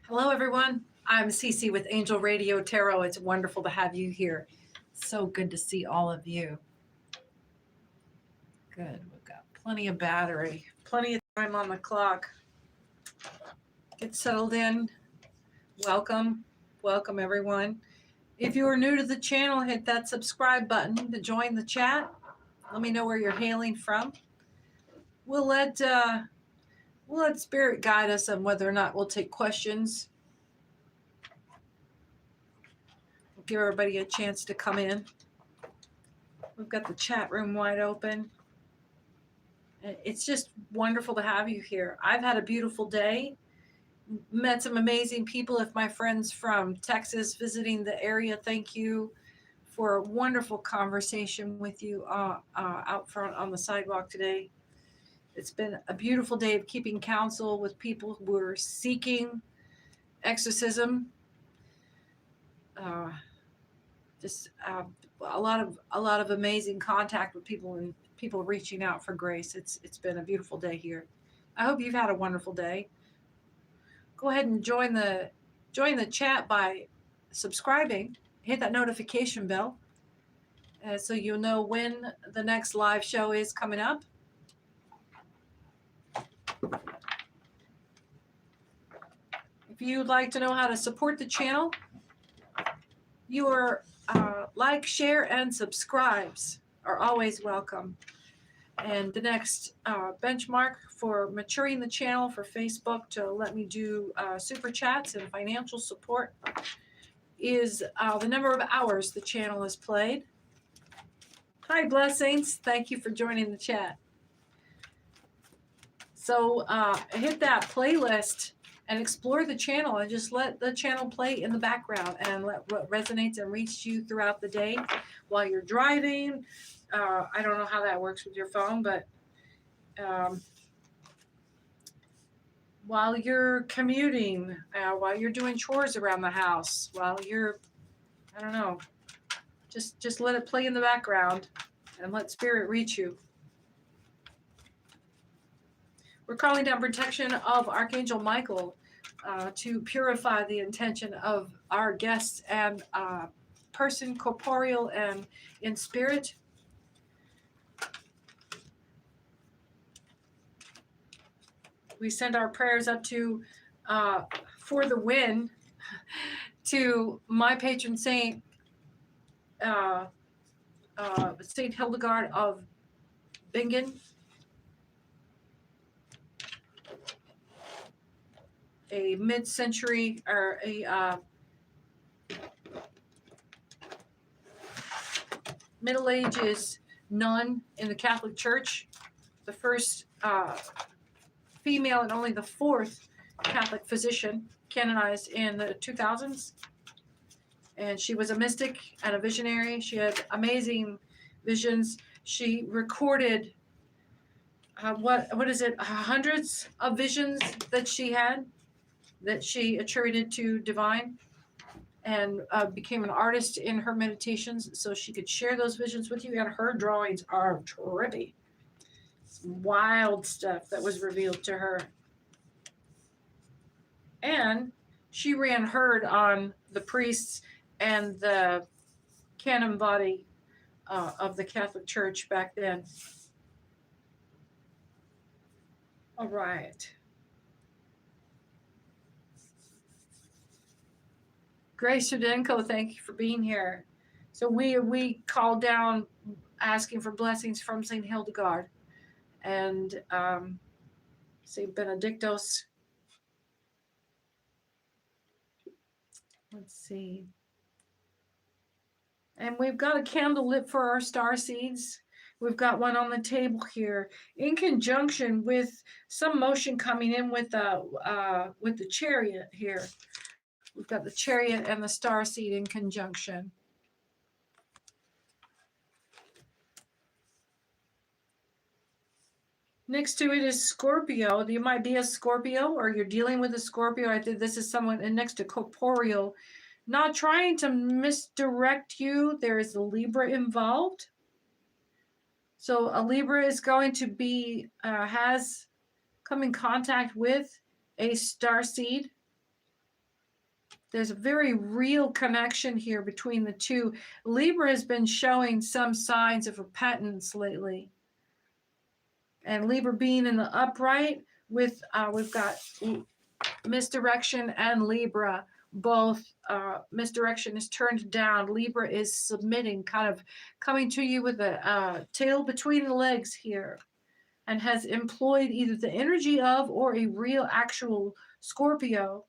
Hello, everyone. I'm Cece with Angel Radio Tarot. It's wonderful to have you here. So good to see all of you. Good. We've got plenty of battery, plenty of time on the clock. Get settled in. Welcome. Welcome, everyone. If you are new to the channel, hit that subscribe button to join the chat. Let me know where you're hailing from. We'll let Spirit guide us on whether or not we'll take questions. We'll give everybody a chance to come in. We've got the chat room wide open. It's just wonderful to have you here. I've had a beautiful day, met some amazing people. If my friends from Texas visiting the area, thank you for a wonderful conversation with you out front on the sidewalk today. It's been a beautiful day of keeping counsel with people who are seeking exorcism. Just a lot of amazing contact with people and people reaching out for grace. It's been a beautiful day here. I hope you've had a wonderful day. Go ahead and join the chat by subscribing. Hit that notification bell so you'll know when the next live show is coming up. If you'd like to know how to support the channel, your like, share, and subscribes are always welcome. And the next benchmark for maturing the channel for Facebook to let me do super chats and financial support is the number of hours the channel is played. Hi, blessings. Thank you for joining the chat. So hit that playlist and explore the channel and just let the channel play in the background and let what resonates and reaches you throughout the day while you're driving. I don't know how that works with your phone, but while you're commuting, while you're doing chores around the house, while you're, I don't know, just let it play in the background and let spirit reach you. We're calling down protection of Archangel Michael to purify the intention of our guests and person, corporeal and in spirit. We send our prayers up to for the win to my patron saint, Saint Hildegard of Bingen, a mid-century or a Middle Ages nun in the Catholic Church, the first female and only the fourth Catholic physician canonized in the 2000s. And she was a mystic and a visionary. She had amazing visions. She recorded what is it, hundreds of visions that she had that she attributed to divine, and became an artist in her meditations so she could share those visions with you. And her drawings are trippy. Wild stuff that was revealed to her. And she ran herd on the priests and the canon body of the Catholic Church back then. All right. Grace Sudenko, thank you for being here. So we called down asking for blessings from St. Hildegard and St. Benedictus. Let's see. And we've got a candle lit for our star seeds. We've got one on the table here in conjunction with some motion coming in with the chariot here. We've got the chariot and the star seed in conjunction. Next to it is Scorpio. You might be a Scorpio or you're dealing with a Scorpio. I think this is someone, and next to corporeal, not trying to misdirect you. There is a Libra involved. So a Libra is going to be, has come in contact with a star seed. There's a very real connection here between the two. Libra has been showing some signs of repentance lately. And Libra being in the upright with, we've got misdirection and Libra, both. Misdirection is turned down. Libra is submitting, kind of coming to you with a tail between the legs here, and has employed either the energy of or a real actual Scorpio.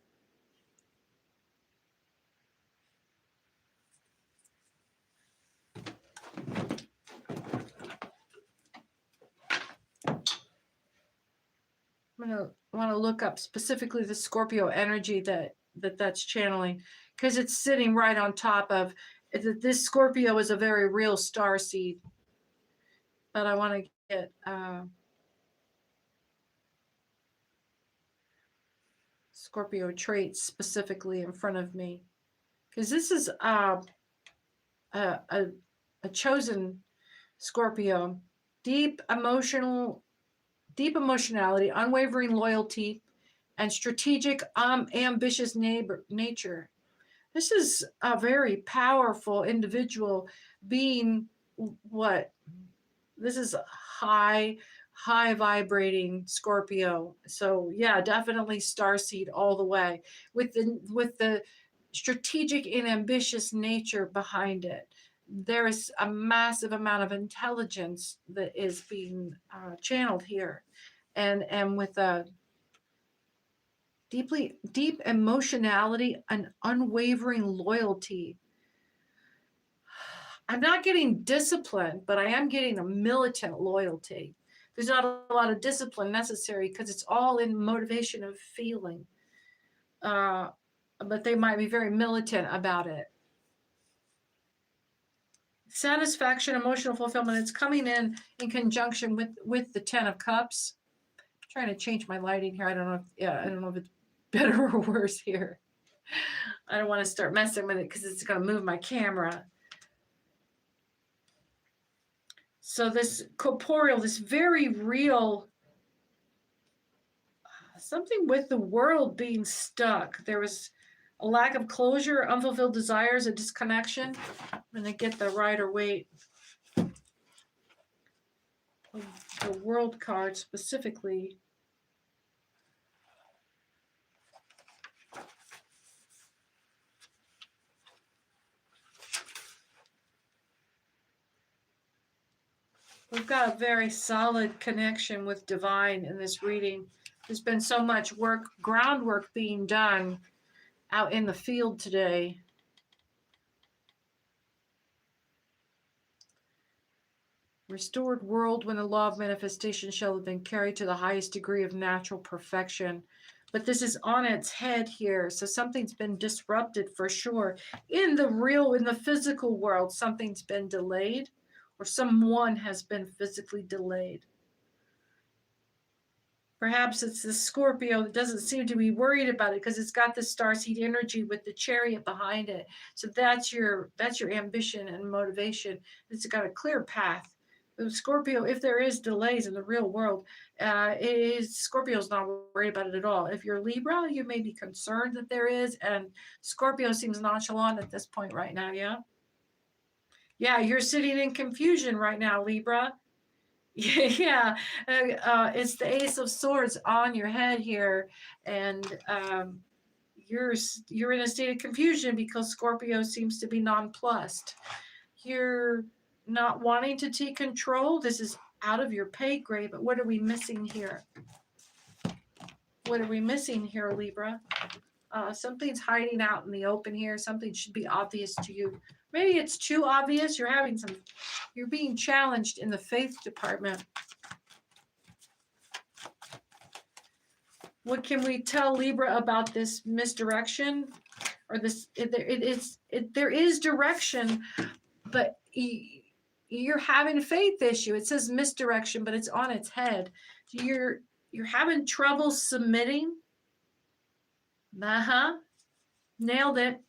I'm gonna want to look up specifically the Scorpio energy that's channeling, because it's sitting right on top of this. Scorpio is a very real star seed, but I want to get Scorpio traits specifically in front of me, because this is a chosen Scorpio. Deep emotionality, unwavering loyalty, and strategic, ambitious nature. This is a very powerful individual being. What? This is high vibrating Scorpio. So yeah, definitely starseed all the way, with the strategic and ambitious nature behind it. There is a massive amount of intelligence that is being channeled here, and with a deep emotionality and unwavering loyalty. I'm not getting discipline, but I am getting a militant loyalty. There's not a lot of discipline necessary because it's all in motivation of feeling. But they might be very militant about it. Satisfaction, emotional fulfillment, it's coming in conjunction with the 10 of Cups. I'm trying to change my lighting here. I don't know if it's better or worse here. I don't want to start messing with it because it's going to move my camera. So this corporeal, this very real, something with the world being stuck. There was a lack of closure, unfulfilled desires, a disconnection. I'm going to get the Rider-Waite, the World card specifically. We've got a very solid connection with divine in this reading. There's been so much work, groundwork being done out in the field today. Restored world, when the law of manifestation shall have been carried to the highest degree of natural perfection. But this is on its head here. So something's been disrupted for sure. In the physical world, something's been delayed, or someone has been physically delayed. Perhaps it's the Scorpio that doesn't seem to be worried about it because it's got the starseed energy with the chariot behind it. So that's your ambition and motivation. It's got a clear path. The Scorpio, if there is delays in the real world, Scorpio's not worried about it at all. If you're Libra, you may be concerned that there is, and Scorpio seems nonchalant at this point right now, yeah? Yeah, you're sitting in confusion right now, Libra. Yeah, it's the Ace of Swords on your head here, and you're in a state of confusion because Scorpio seems to be nonplussed. You're not wanting to take control. This is out of your pay grade, but what are we missing here? What are we missing here, Libra? Something's hiding out in the open here. Something should be obvious to you. Maybe it's too obvious. You're being challenged in the faith department. What can we tell Libra about this misdirection? Or this, there is direction, but you're having a faith issue. It says misdirection, but it's on its head. You're having trouble submitting. Nailed it,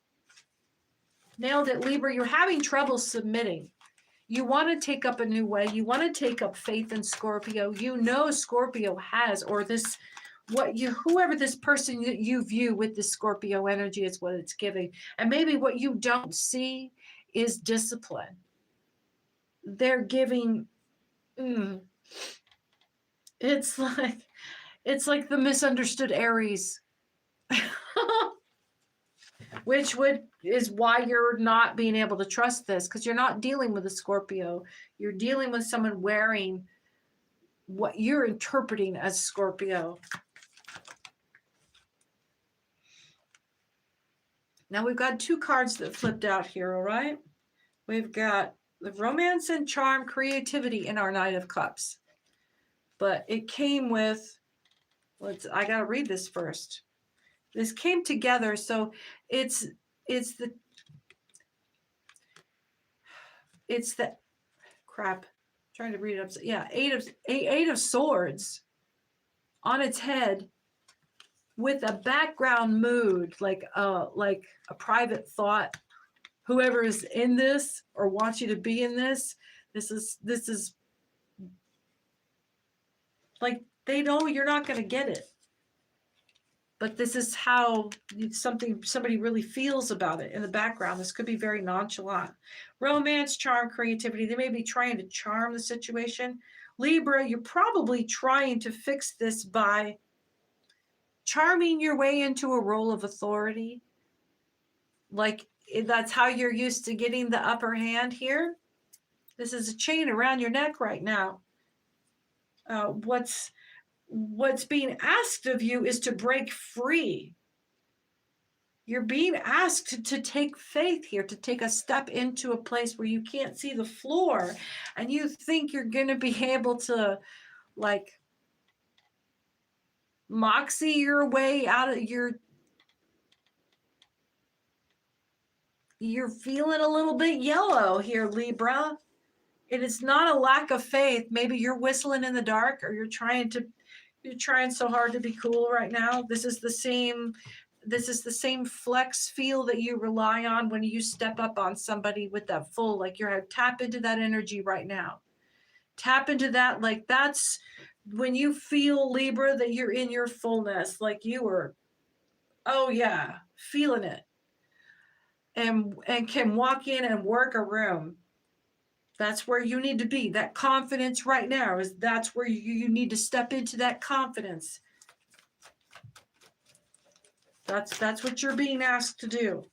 Libra. You're having trouble submitting. You want to take up a new way. You want to take up faith in Scorpio. You know Scorpio has, or this whoever this person that you view with the Scorpio energy is what it's giving. And maybe what you don't see is discipline. They're giving, it's like the misunderstood Aries. Which is why you're not being able to trust this, because you're not dealing with a Scorpio. You're dealing with someone wearing what you're interpreting as Scorpio. Now we've got 2 cards that flipped out here, all right? We've got the romance and charm, creativity in our Knight of Cups. But it came with, I got to read this first. This came together, so it's the crap. I'm trying to read it up. Yeah, eight of swords on its head with a background mood, like a private thought. Whoever is in this or wants you to be in this is like, they know you're not going to get it. But this is how somebody really feels about it in the background. This could be very nonchalant. Romance, charm, creativity. They may be trying to charm the situation. Libra, you're probably trying to fix this by charming your way into a role of authority. Like, that's how you're used to getting the upper hand here. This is a chain around your neck right now. What's being asked of you is to break free. You're being asked to take faith here, to take a step into a place where you can't see the floor, and you think you're going to be able to, like, moxie your way out of you're feeling a little bit yellow here, Libra. It is not a lack of faith. Maybe you're whistling in the dark, or you're trying so hard to be cool right now. This is the same flex feel that you rely on when you step up on somebody with that full, like, you're tap into that energy right now. Tap into that. Like, that's when you feel, Libra, that you're in your fullness, like you were, oh yeah, feeling it, and can walk in and work a room. That's where you need to be. That confidence right now that's where you need to step into that confidence. That's what you're being asked to do.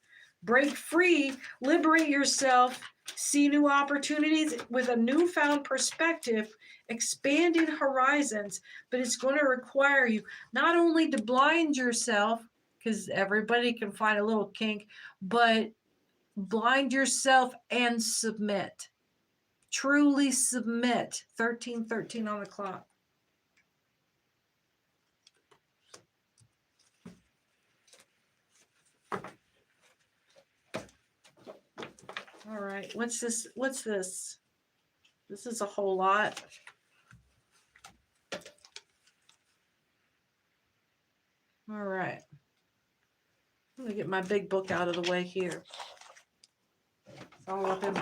Break free, liberate yourself, see new opportunities with a newfound perspective, expanding horizons, but it's going to require you not only to blind yourself, because everybody can find a little kink, but blind yourself and submit. Truly submit. 1313 on the clock. All right. What's this? This is a whole lot. All right. I'm gonna get my big book out of the way here. It's all up in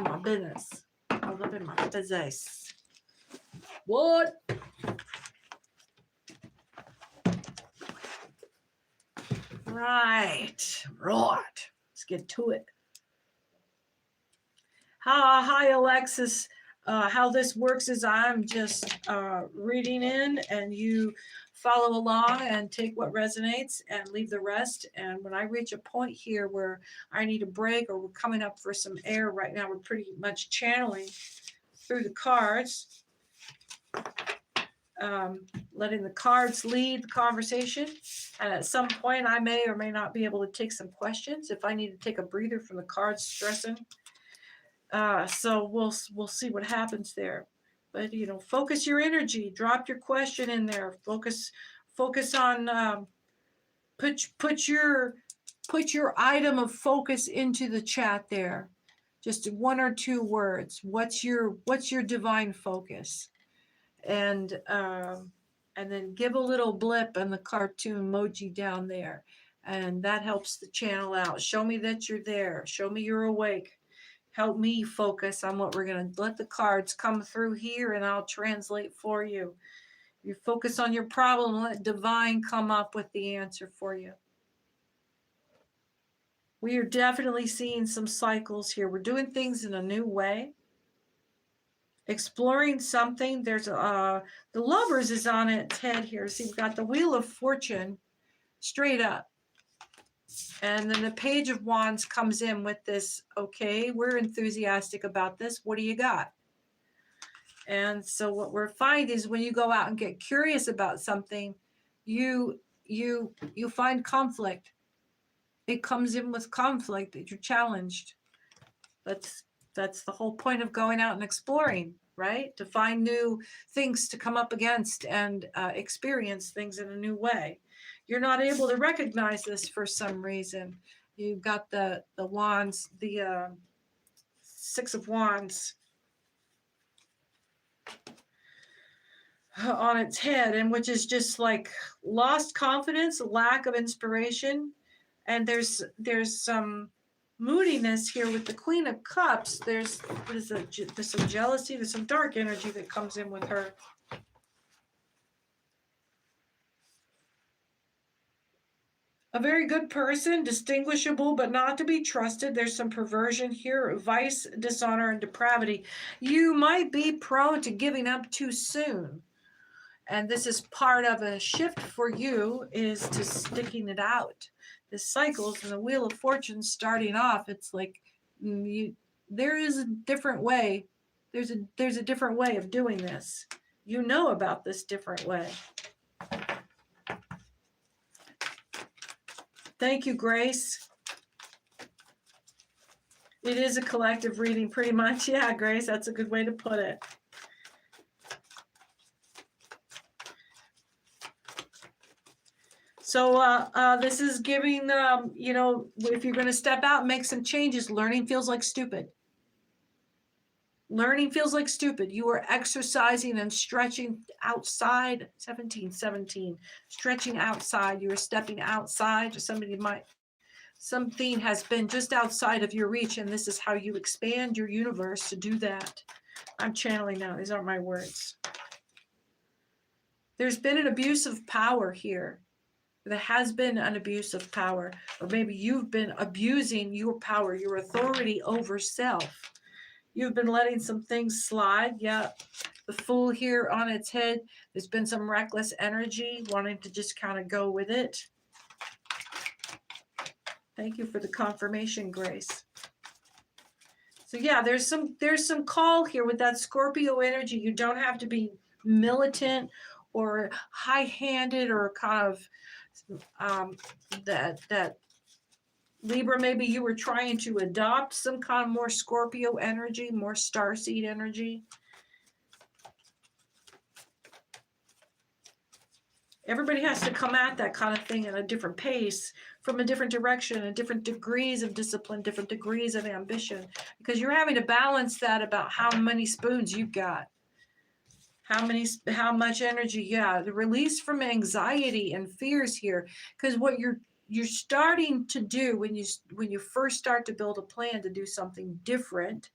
my business. All up in my business. What? Right. Let's get to it. Hi, Alexis. How this works is I'm just reading in, and you follow along and take what resonates and leave the rest. And when I reach a point here where I need a break, or we're coming up for some air right now, we're pretty much channeling through the cards, letting the cards lead the conversation. And at some point, I may or may not be able to take some questions if I need to take a breather from the cards stressing. So we'll see what happens there. But focus your energy. Drop your question in there. Focus on put your item of focus into the chat there. Just 1 or 2 words. What's your divine focus? And then give a little blip and the cartoon emoji down there, and that helps the channel out. Show me that you're there. Show me you're awake. Help me focus on what we're going to let the cards come through here, and I'll translate for you. You focus on your problem and let divine come up with the answer for you. We are definitely seeing some cycles here. We're doing things in a new way. Exploring something. There's the Lovers is on its head here. So you've got the Wheel of Fortune straight up. And then the Page of Wands comes in with this, okay, we're enthusiastic about this. What do you got? And so what we're finding is when you go out and get curious about something, you find conflict. It comes in with conflict that you're challenged. That's the whole point of going out and exploring, right? To find new things to come up against and experience things in a new way. You're not able to recognize this for some reason. You've got the wands, the Six of Wands on its head, and which is just like lost confidence, lack of inspiration, and there's some moodiness here with the Queen of Cups. There's some jealousy, there's some dark energy that comes in with her. A very good person, distinguishable but not to be trusted. There's some perversion here, vice, dishonor, and depravity. You might be prone to giving up too soon. And this is part of a shift for you, is to sticking it out. The cycles and the Wheel of Fortune starting off, it's like there is a different way. There's a different way of doing this. You know about this different way. Thank you, Grace. It is a collective reading, pretty much. Yeah, Grace, that's a good way to put it. So this is giving, you know, if you're going to step out and make some changes, learning feels like stupid. Learning feels like stupid. You are exercising and stretching outside. 17, stretching outside. You are stepping outside. Or something has been just outside of your reach, and this is how you expand your universe to do that. I'm channeling now. These aren't my words. There's been an abuse of power here. There has been an abuse of power, or maybe you've been abusing your power, your authority over self. You've been letting some things slide. Yeah, the Fool here on its head. There's been some reckless energy, wanting to just kind of go with it. Thank you for the confirmation, Grace. So yeah, there's some call here with that Scorpio energy. You don't have to be militant or high-handed or kind of that Libra, maybe you were trying to adopt some kind of more Scorpio energy, more starseed energy. Everybody has to come at that kind of thing at a different pace, from a different direction, and different degrees of discipline, different degrees of ambition, because you're having to balance that about how many spoons you've got. How much energy? Yeah, the release from anxiety and fears here, because what you're starting to do when you first start to build a plan to do something different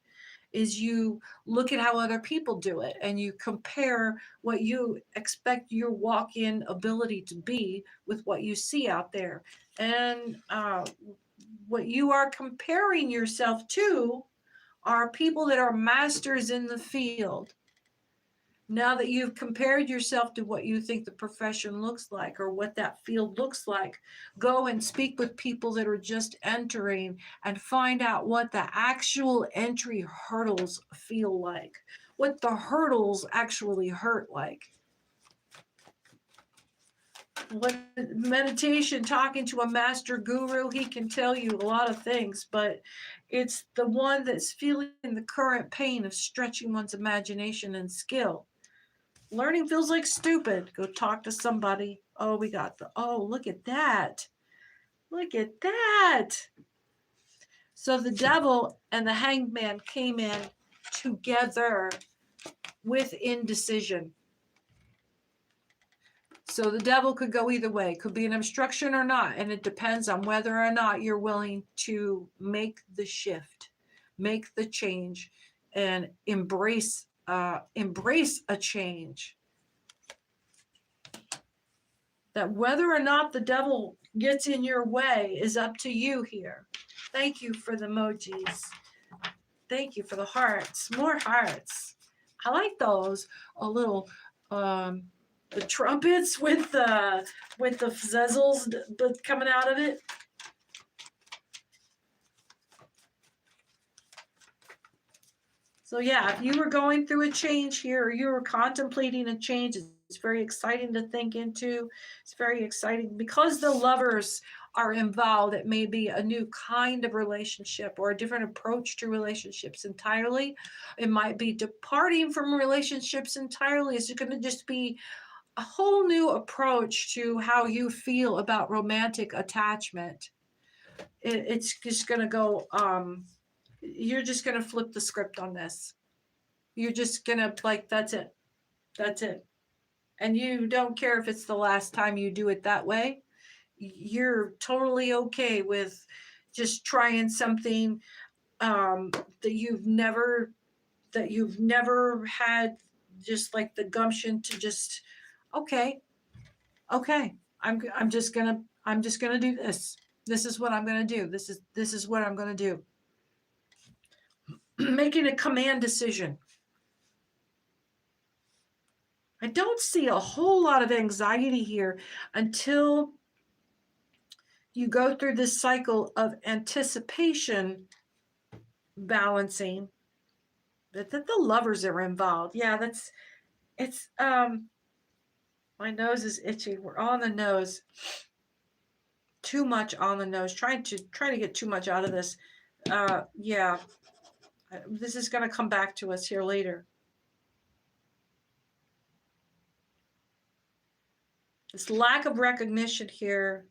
is you look at how other people do it and you compare what you expect your walk-in ability to be with what you see out there, and what you are comparing yourself to are people that are masters in the field. Now that you've compared yourself to what you think the profession looks like or what that field looks like, go and speak with people that are just entering and find out what the actual entry hurdles feel like, what the hurdles actually hurt like. What meditation, talking to a master guru, he can tell you a lot of things, but it's the one that's feeling the current pain of stretching one's imagination and skill. Learning feels like stupid. Go talk to somebody. Oh, look at that. Look at that. So the Devil and the Hanged Man came in together with indecision. So the Devil could go either way. Could be an obstruction or not. And it depends on whether or not you're willing to make the shift, make the change, and embrace a change. That whether or not the devil gets in your way is up to you here. Thank you for the emojis. Thank you for the hearts. More hearts. I like those. A little the trumpets with the fizzles coming out of it. So yeah, if you were going through a change here, or you were contemplating a change, it's very exciting to think into. It's very exciting because the lovers are involved. It may be a new kind of relationship or a different approach to relationships entirely. It might be departing from relationships entirely. It's going to just be a whole new approach to how you feel about romantic attachment. It's just going to go, you're just going to flip the script on this. You're just going to, like, that's it. That's it. And you don't care if it's the last time you do it that way. You're totally okay with just trying something that you've never had, just like the gumption to just, okay, I'm just gonna do this. This is what I'm gonna do. This is what I'm gonna do. Making a command decision. I don't see a whole lot of anxiety here until you go through this cycle of anticipation balancing. That the lovers are involved. Yeah, it's my nose is itchy. We're on the nose. Too much on the nose. Trying to get too much out of this. Yeah. This is going to come back to us here later. This lack of recognition here,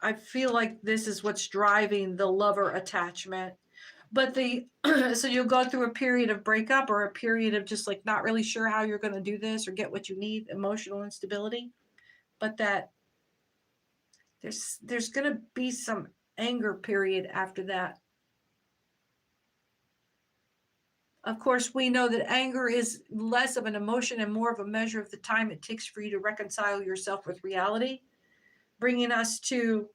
I feel like this is what's driving the lover attachment. But so you'll go through a period of breakup or a period of just like not really sure how you're going to do this or get what you need, emotional instability. But that there's going to be some anger period after that. Of course, we know that anger is less of an emotion and more of a measure of the time it takes for you to reconcile yourself with reality, bringing us to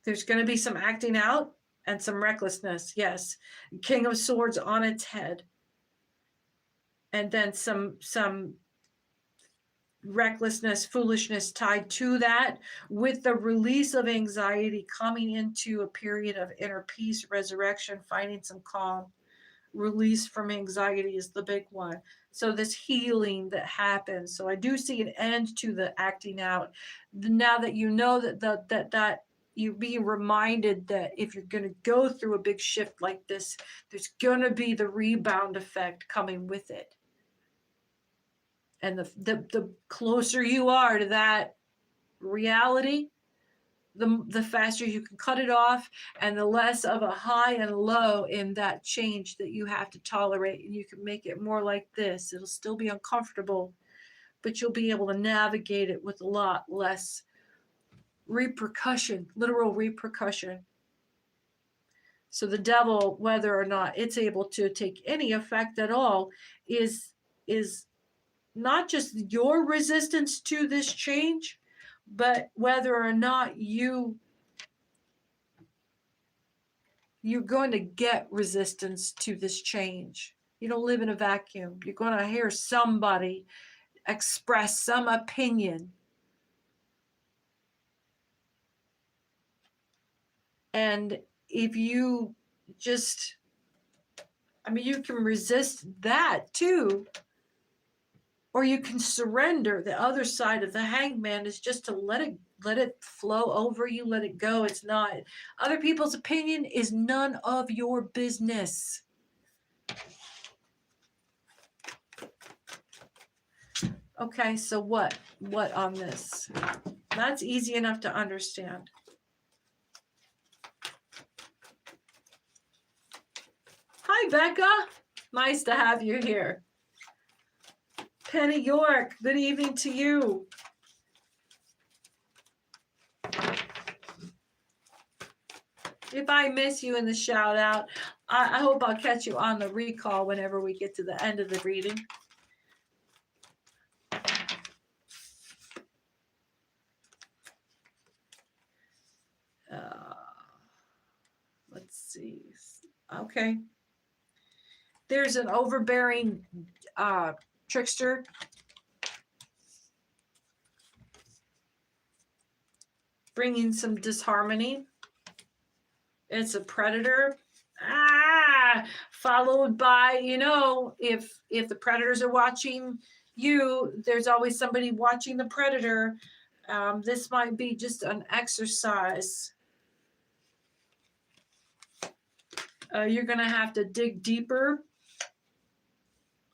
there's going to be some acting out and some recklessness. Yes. King of Swords on its head. And then some recklessness, foolishness tied to that, with the release of anxiety coming into a period of inner peace, resurrection, finding some calm. Release from anxiety is the big one. So this healing that happens. So I do see an end to the acting out. Now that you know that you're being reminded that if you're going to go through a big shift like this, there's going to be the rebound effect coming with it. And the closer you are to that reality, the faster you can cut it off, and the less of a high and low in that change that you have to tolerate. And you can make it more like this. It'll still be uncomfortable, but you'll be able to navigate it with a lot less repercussion, literal repercussion. So the devil, whether or not it's able to take any effect at all, is not just your resistance to this change, but whether or not you're going to get resistance to this change. You don't live in a vacuum. You're going to hear somebody express some opinion. And if you just, you can resist that too. Or you can surrender. The other side of the hangman is just to let it flow over you, let it go. It's not. Other people's opinion is none of your business. Okay, so what on this? That's easy enough to understand. Hi, Becca. Nice to have you here. Penny York, good evening to you. If I miss you in the shout out, I hope I'll catch you on the recall whenever we get to the end of the reading. see. Okay. There's an overbearing trickster. Bringing some disharmony. It's a predator. Followed by, you know, if the predators are watching you, there's always somebody watching the predator. This might be just an exercise. You're going to have to dig deeper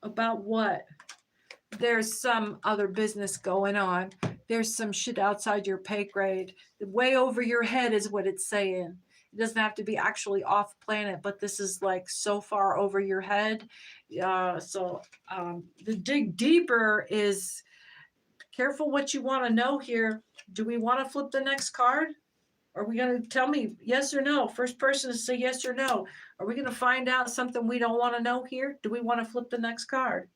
about what? There's some other business going on. There's some shit outside your pay grade. Way over your head is what it's saying. It doesn't have to be actually off planet, but this is like so far over your head. So the dig deeper is careful what you want to know here. Do we want to flip the next card? Are we going to tell me yes or no? First person to say yes or no. Are we going to find out something we don't want to know here? Do we want to flip the next card?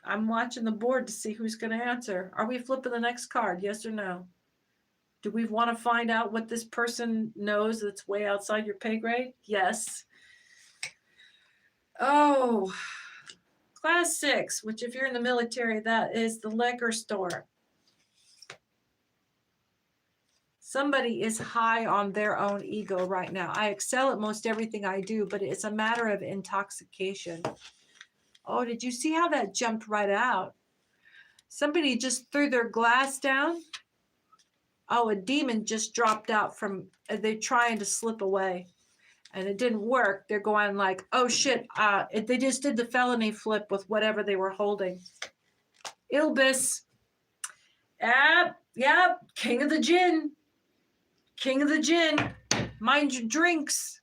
I'm watching the board to see who's going to answer. Are we flipping the next card? Yes or no? Do we want to find out what this person knows that's way outside your pay grade? Yes. Oh, class 6, which if you're in the military, that is the liquor store. Somebody is high on their own ego right now. I excel at most everything I do, but it's a matter of intoxication. Oh, did you see how that jumped right out? Somebody just threw their glass down. Oh, a demon just dropped out from, they're trying to slip away. And it didn't work. They're going like, oh shit, they just did the felony flip with whatever they were holding. Ilbis. Yep, king of the gin. King of the gin. Mind your drinks.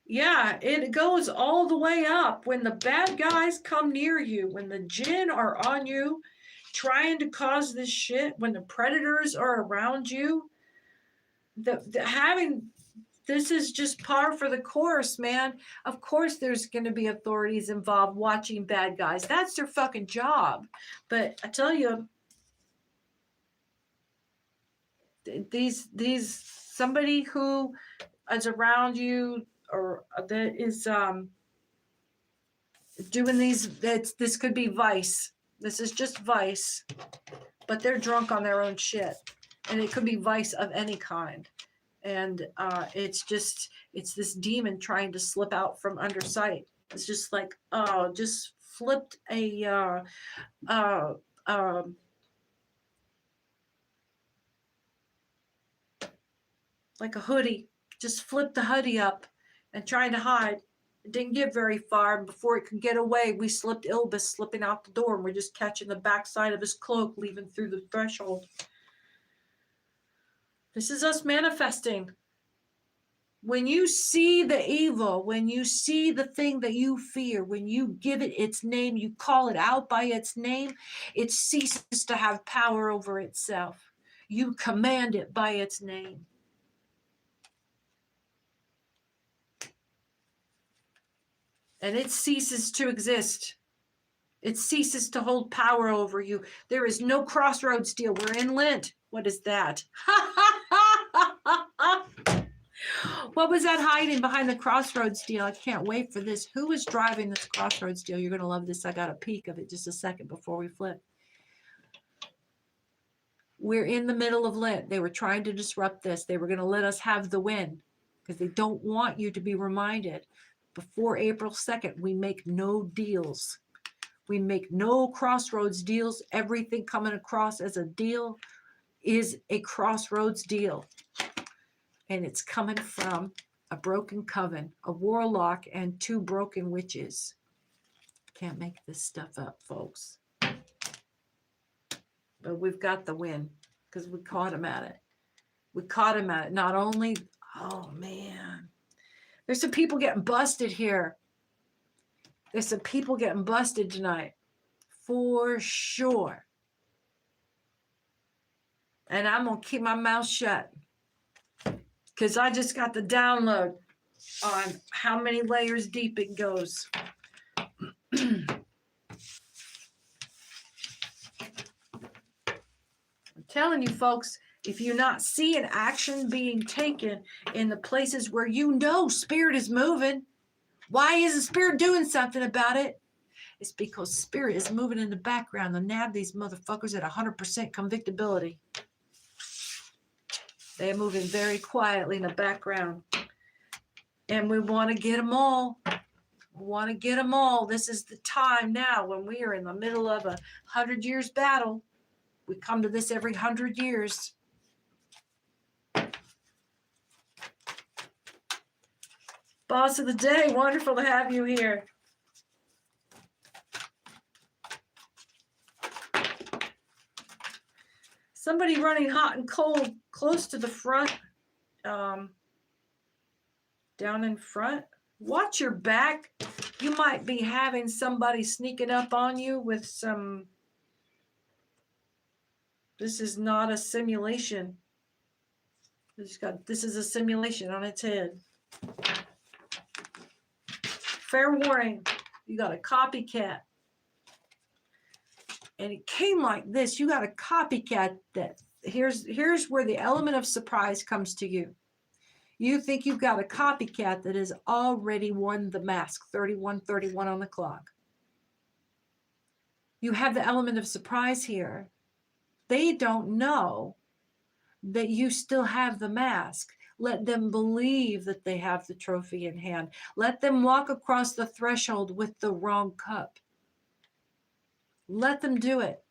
Yeah, it goes all the way up. When the bad guys come near you, when the jinn are on you, trying to cause this shit, when the predators are around you, this is just par for the course, man. Of course there's going to be authorities involved watching bad guys. That's their fucking job. But I tell you, these somebody who is around you or that is doing these, this could be vice. This is just vice, but they're drunk on their own shit, and it could be vice of any kind. And it's this demon trying to slip out from under sight. It's just like, just flipped a like a hoodie, just flipped the hoodie up and trying to hide. It didn't get very far, and before it could get away, we slipped Ilbis slipping out the door, and we're just catching the backside of his cloak leaving through the threshold. This is us manifesting. When you see the evil, when you see the thing that you fear, when you give it its name, you call it out by its name, it ceases to have power over itself. You command it by its name. And it ceases to exist. It ceases to hold power over you. There is no crossroads deal. We're in Lent. What is that? What was that hiding behind the crossroads deal? I can't wait for this. Who is driving this crossroads deal? You're going to love this. I got a peek of it just a second before we flip. We're in the middle of Lent. They were trying to disrupt this. They were going to let us have the win because they don't want you to be reminded. Before April 2nd, we make no deals. We make no crossroads deals. Everything coming across as a deal is a crossroads deal. And it's coming from a broken coven, a warlock, and 2 broken witches. Can't make this stuff up, folks. But we've got the win because we caught him at it. We caught him at it. Not only, oh man. There's some people getting busted here. There's some people getting busted tonight. For sure. And I'm going to keep my mouth shut. Because I just got the download on how many layers deep it goes. I'm telling you, folks, If you're not seeing action being taken in the places where you know spirit is moving, why is the spirit doing something about it? It's because spirit is moving in the background to nab these motherfuckers at 100% convictability. They're moving very quietly in the background. And we want to get them all. We want to get them all. This is the time now when we are in the middle of a 100 years battle. We come to this every 100 years. Boss of the day, wonderful to have you here. Somebody running hot and cold close to the front, down in front. Watch your back. You might be having somebody sneaking up on you with some. This is not a simulation. This is a simulation on its head. Fair warning, you got a copycat. And it came like this. You got a copycat that here's where the element of surprise comes to you. You think you've got a copycat that has already won the mask, 31:31 on the clock. You have the element of surprise here. They don't know that you still have the mask. Let them believe that they have the trophy in hand. Let them walk across the threshold with the wrong cup. Let them do it.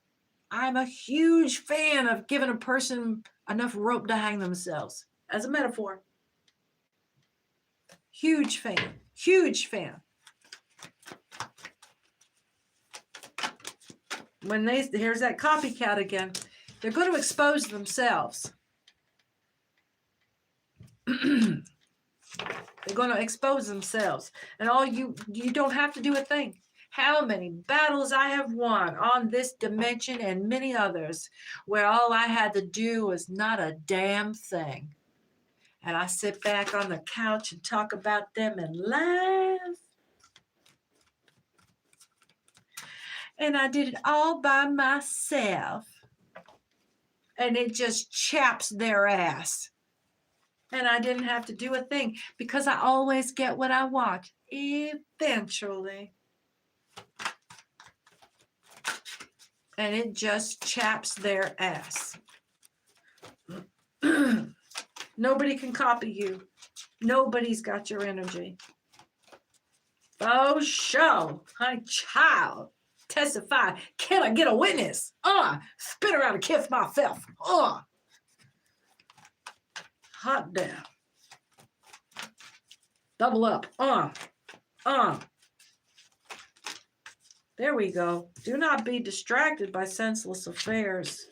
I'm a huge fan of giving a person enough rope to hang themselves, as a metaphor. Huge fan. Huge fan. Here's that copycat again. They're going to expose themselves. They're going to expose themselves. And all you don't have to do a thing. How many battles I have won on this dimension and many others where all I had to do was not a damn thing. And I sit back on the couch and talk about them and laugh. And I did it all by myself. And it just chaps their ass. And I didn't have to do a thing because I always get what I want eventually. And it just chaps their ass. Nobody can copy you. Nobody's got your energy. Oh, show. Honey, child. Testify. Can I get a witness? Spit around and kiss myself. Hot damn. Double up. There we go. Do not be distracted by senseless affairs.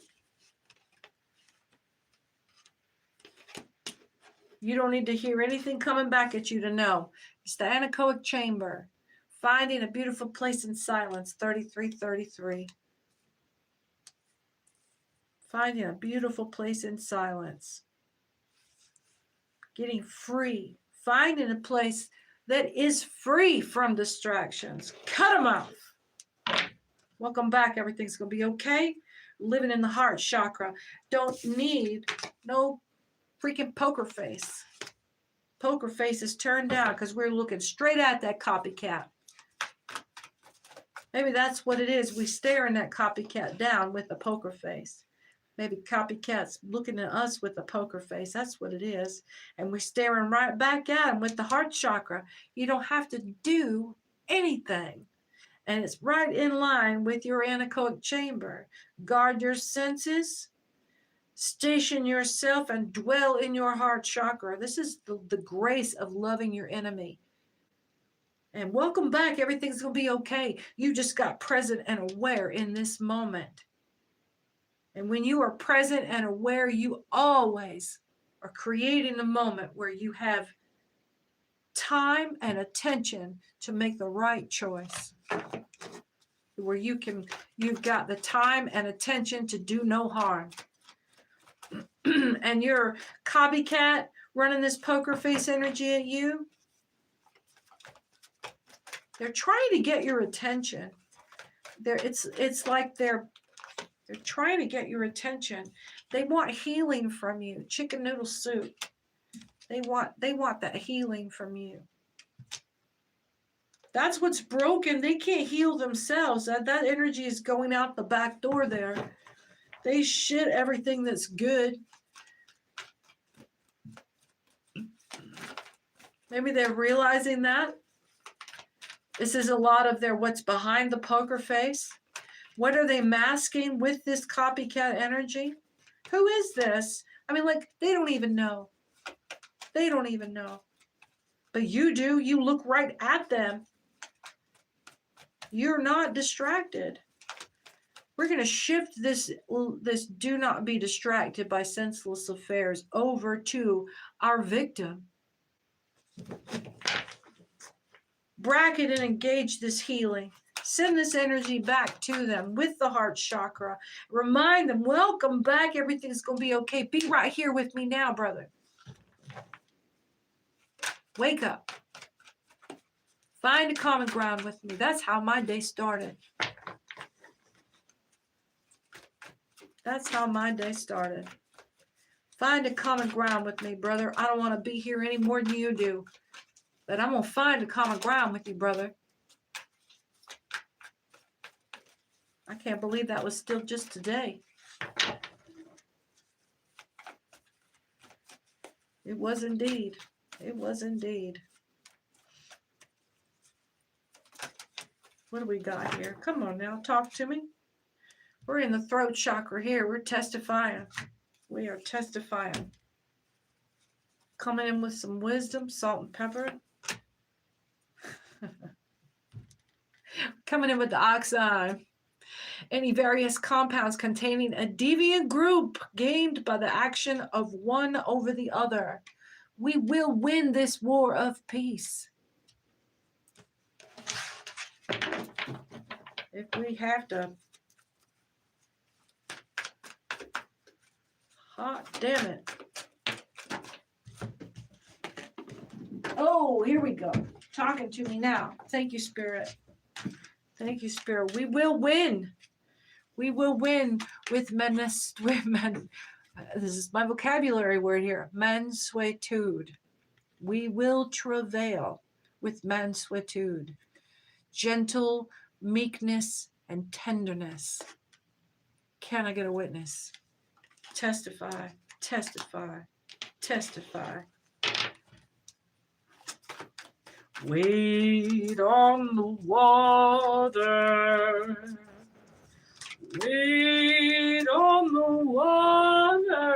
You don't need to hear anything coming back at you to know. It's the anechoic chamber. Finding a beautiful place in silence, 3333. Finding a beautiful place in silence. Getting free. Finding a place that is free from distractions. Cut them off. Welcome back. Everything's going to be okay. Living in the heart chakra. Don't need no freaking poker face. Poker face is turned down because we're looking straight at that copycat. Maybe that's what it is. We staring that copycat down with a poker face. Maybe copycat's looking at us with a poker face. That's what it is. And we're staring right back at him with the heart chakra. You don't have to do anything. And it's right in line with your anechoic chamber. Guard your senses. Station yourself and dwell in your heart chakra. This is the grace of loving your enemy. And welcome back. Everything's going to be okay. You just got present and aware in this moment. And when you are present and aware, you always are creating a moment where you have time and attention to make the right choice. Where you've got the time and attention to do no harm. And your copycat running this poker face energy at you, they're trying to get your attention. It's like they're They're trying to get your attention. They want healing from you. Chicken noodle soup. They want that healing from you. That's what's broken. They can't heal themselves. That energy is going out the back door there. They shit everything that's good. Maybe they're realizing that. This is a lot of their what's behind the poker face. What are they masking with this copycat energy? Who is this? I mean, like, they don't even know. They don't even know. But you do. You look right at them. You're not distracted. We're going to shift this do not be distracted by senseless affairs over to our victim. Bracket and engage this healing. Send this energy back to them with the heart chakra. Remind them, welcome back. Everything's going to be okay. Be right here with me now, brother. Wake up. Find a common ground with me. That's how my day started. That's how my day started. Find a common ground with me, brother. I don't want to be here any more than you do. But I'm going to find a common ground with you, brother. I can't believe that was still just today. It was indeed. It was indeed. What do we got here? Come on now, talk to me. We're in the throat chakra here. We're testifying. We are testifying. Coming in with some wisdom, salt and pepper. Coming in with the oxide. Any various compounds containing a deviant group gained by the action of one over the other. We will win this war of peace. If we have to. Hot damn it. Oh, here we go. Talking to me now. Thank you, Spirit. Thank you, Spirit. We will win. We will win with menace. This is my vocabulary word here. Mansuetude. We will travail with mansuetude. Gentle meekness and tenderness. Can I get a witness? Testify, testify, testify. Wade on the water. Wade on the water.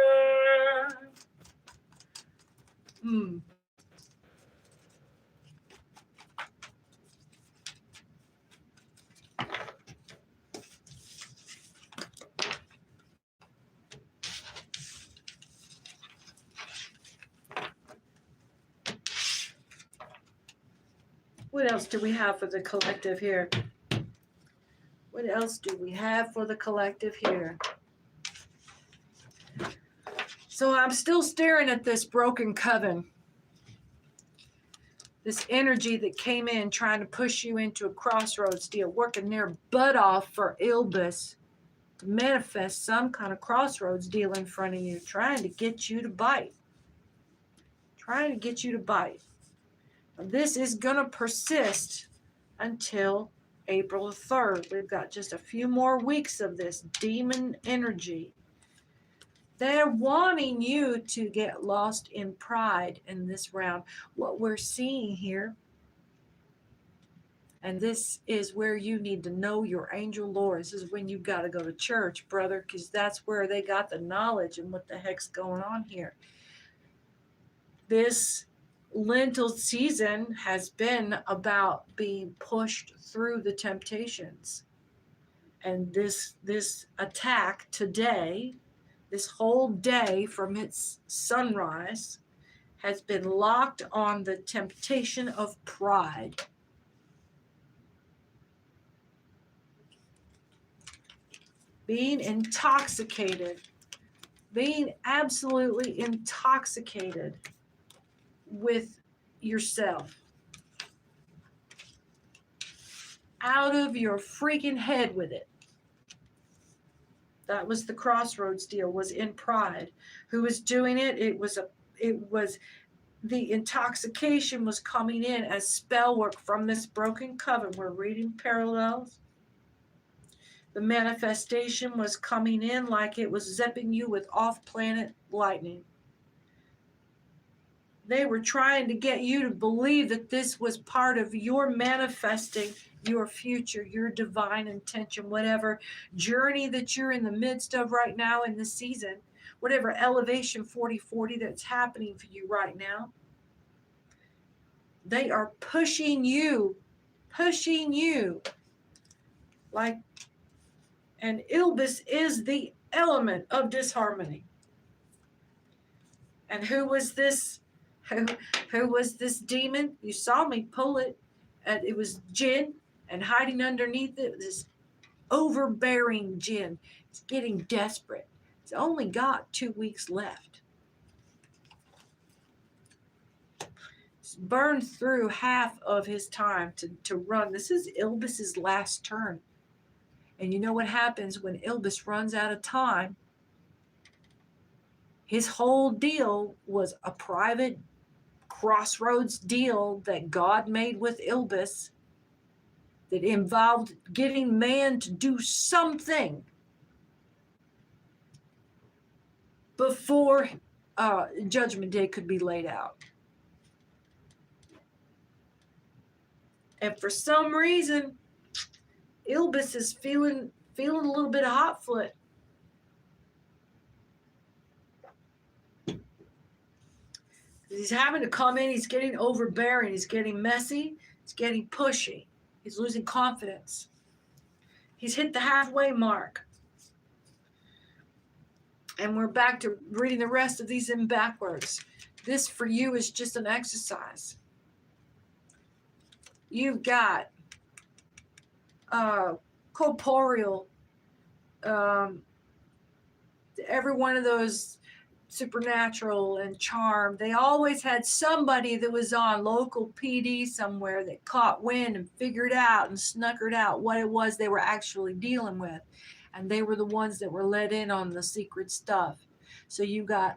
What else do we have for the collective here? What else do we have for the collective here? So I'm still staring at this broken coven. This energy that came in trying to push you into a crossroads deal, working their butt off for Ilbis to manifest some kind of crossroads deal in front of you, trying to get you to bite. Trying to get you to bite. This is going to persist until April 3rd. We've got just a few more weeks of this demon energy. They're wanting you to get lost in pride in this round. What we're seeing here, and this is where you need to know your angel lore. This is when you've got to go to church, brother, because that's where they got the knowledge and what the heck's going on here. This Lentil season has been about being pushed through the temptations. And this attack today, this whole day from its sunrise, has been locked on the temptation of pride. Being intoxicated, being absolutely intoxicated with yourself. Out of your freaking head with it. That was the crossroads deal, was in pride. Who was doing it? It was the intoxication was coming in as spell work from this broken coven. We're reading parallels. The manifestation was coming in like it was zipping you with off-planet lightning. They were trying to get you to believe that this was part of your manifesting your future, your divine intention, whatever journey that you're in the midst of right now in the season, whatever elevation 4040 that's happening for you right now. They are pushing you like, and Ilbis is the element of disharmony. And who was this? Who was this demon? You saw me pull it, and it was Jinn, and hiding underneath it, this overbearing Jinn. It's getting desperate. It's only got 2 weeks left. It's burned through half of his time to run. This is Ilbis's last turn. And you know what happens when Ilbis runs out of time? His whole deal was a private crossroads deal that God made with Ilbis that involved getting man to do something before Judgment Day could be laid out. And for some reason, Ilbis is feeling a little bit of hot foot. He's having to come in. He's getting overbearing. He's getting messy. He's getting pushy. He's losing confidence. He's hit the halfway mark. And we're back to reading the rest of these in backwards. This for you is just an exercise. You've got corporeal, every one of those supernatural and charm. They always had somebody that was on local PD somewhere that caught wind and figured out and snuckered out what it was they were actually dealing with. And they were the ones that were let in on the secret stuff. So you got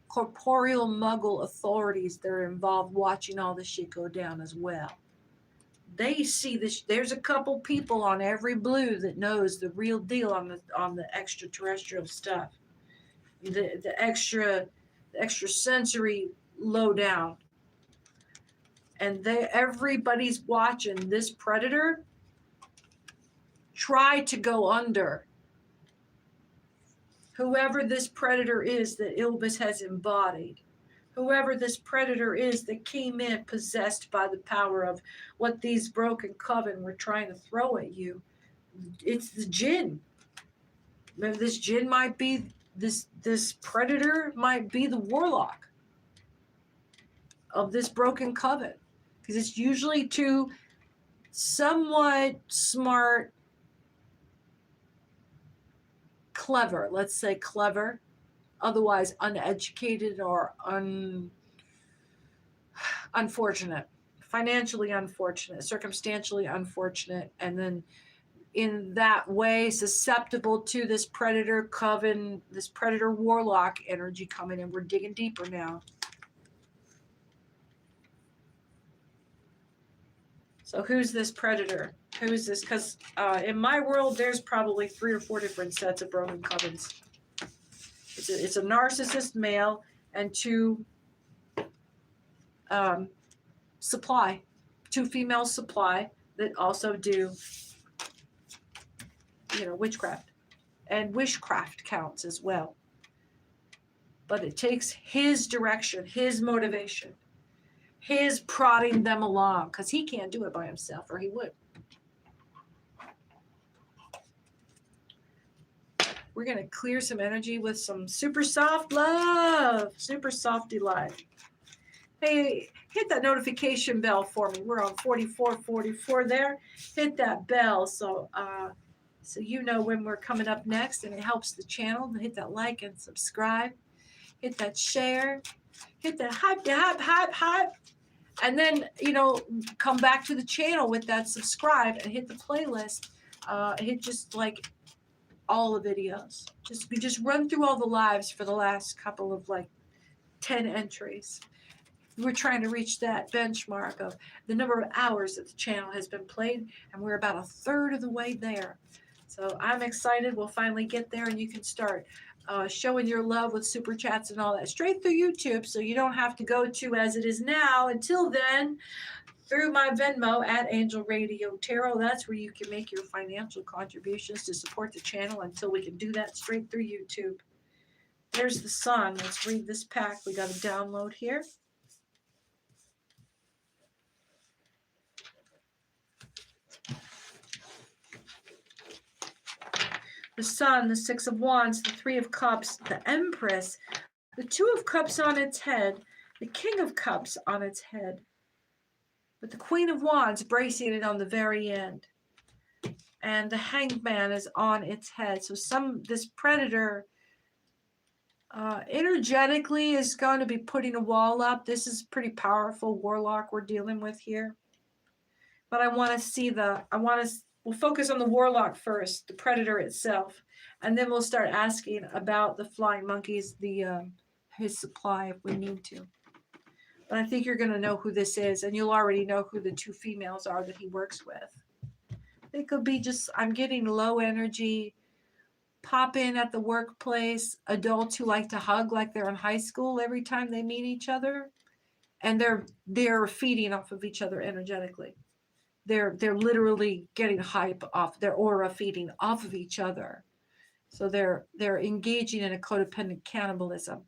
corporeal muggle authorities that are involved watching all this shit go down as well. They see this. There's a couple people on every blue that knows the real deal on the extraterrestrial stuff. The extra sensory lowdown, and everybody's watching this predator try to go under. Whoever this predator is that Ilbis has embodied, whoever this predator is that came in possessed by the power of what these broken coven were trying to throw at you, it's the Jinn. Maybe this Jinn might be. This predator might be the warlock of this broken coven, because it's usually two somewhat smart, clever, let's say clever, otherwise uneducated or unfortunate, financially unfortunate, circumstantially unfortunate, and then in that way susceptible to this predator coven, this predator warlock energy coming in. We're digging deeper now. So who's this predator? Who is this? Because in my world, there's probably 3 or 4 different sets of broken covens. It's a narcissist male and 2 female supply that also do witchcraft, and witchcraft counts as well. But it takes his direction, his motivation, his prodding them along, because he can't do it by himself, or he would. We're going to clear some energy with some super soft love, super soft delight. Hey, hit that notification bell for me. We're on 4444 there. Hit that bell so you know when we're coming up next, and it helps the channel. Hit that like and subscribe. Hit that share. Hit that hype. And then, come back to the channel with that subscribe and hit the playlist. Hit just like all the videos. We just run through all the lives for the last couple of like 10 entries. We're trying to reach that benchmark of the number of hours that the channel has been played, and we're about a third of the way there. So I'm excited. We'll finally get there, and you can start showing your love with super chats and all that straight through YouTube, so you don't have to go to, as it is now, until then, through my Venmo at Angel Radio Tarot. That's where you can make your financial contributions to support the channel until we can do that straight through YouTube. There's the sun. Let's read this pack. We got a download here. The Sun, the Six of Wands, the Three of Cups, the Empress, the Two of Cups on its head, the King of Cups on its head, but the Queen of Wands bracing it on the very end, and the Hanged Man is on its head. So this predator energetically is going to be putting a wall up. This is pretty powerful warlock we're dealing with here. But I want to see we'll focus on the warlock first, the predator itself, and then we'll start asking about the flying monkeys, his supply if we need to. But I think you're going to know who this is, and you'll already know who the two females are that he works with. They could be just, I'm getting low energy, pop in at the workplace, adults who like to hug like they're in high school every time they meet each other, and they're feeding off of each other energetically. They're literally getting hype off their aura, feeding off of each other. So they're engaging in a codependent cannibalism.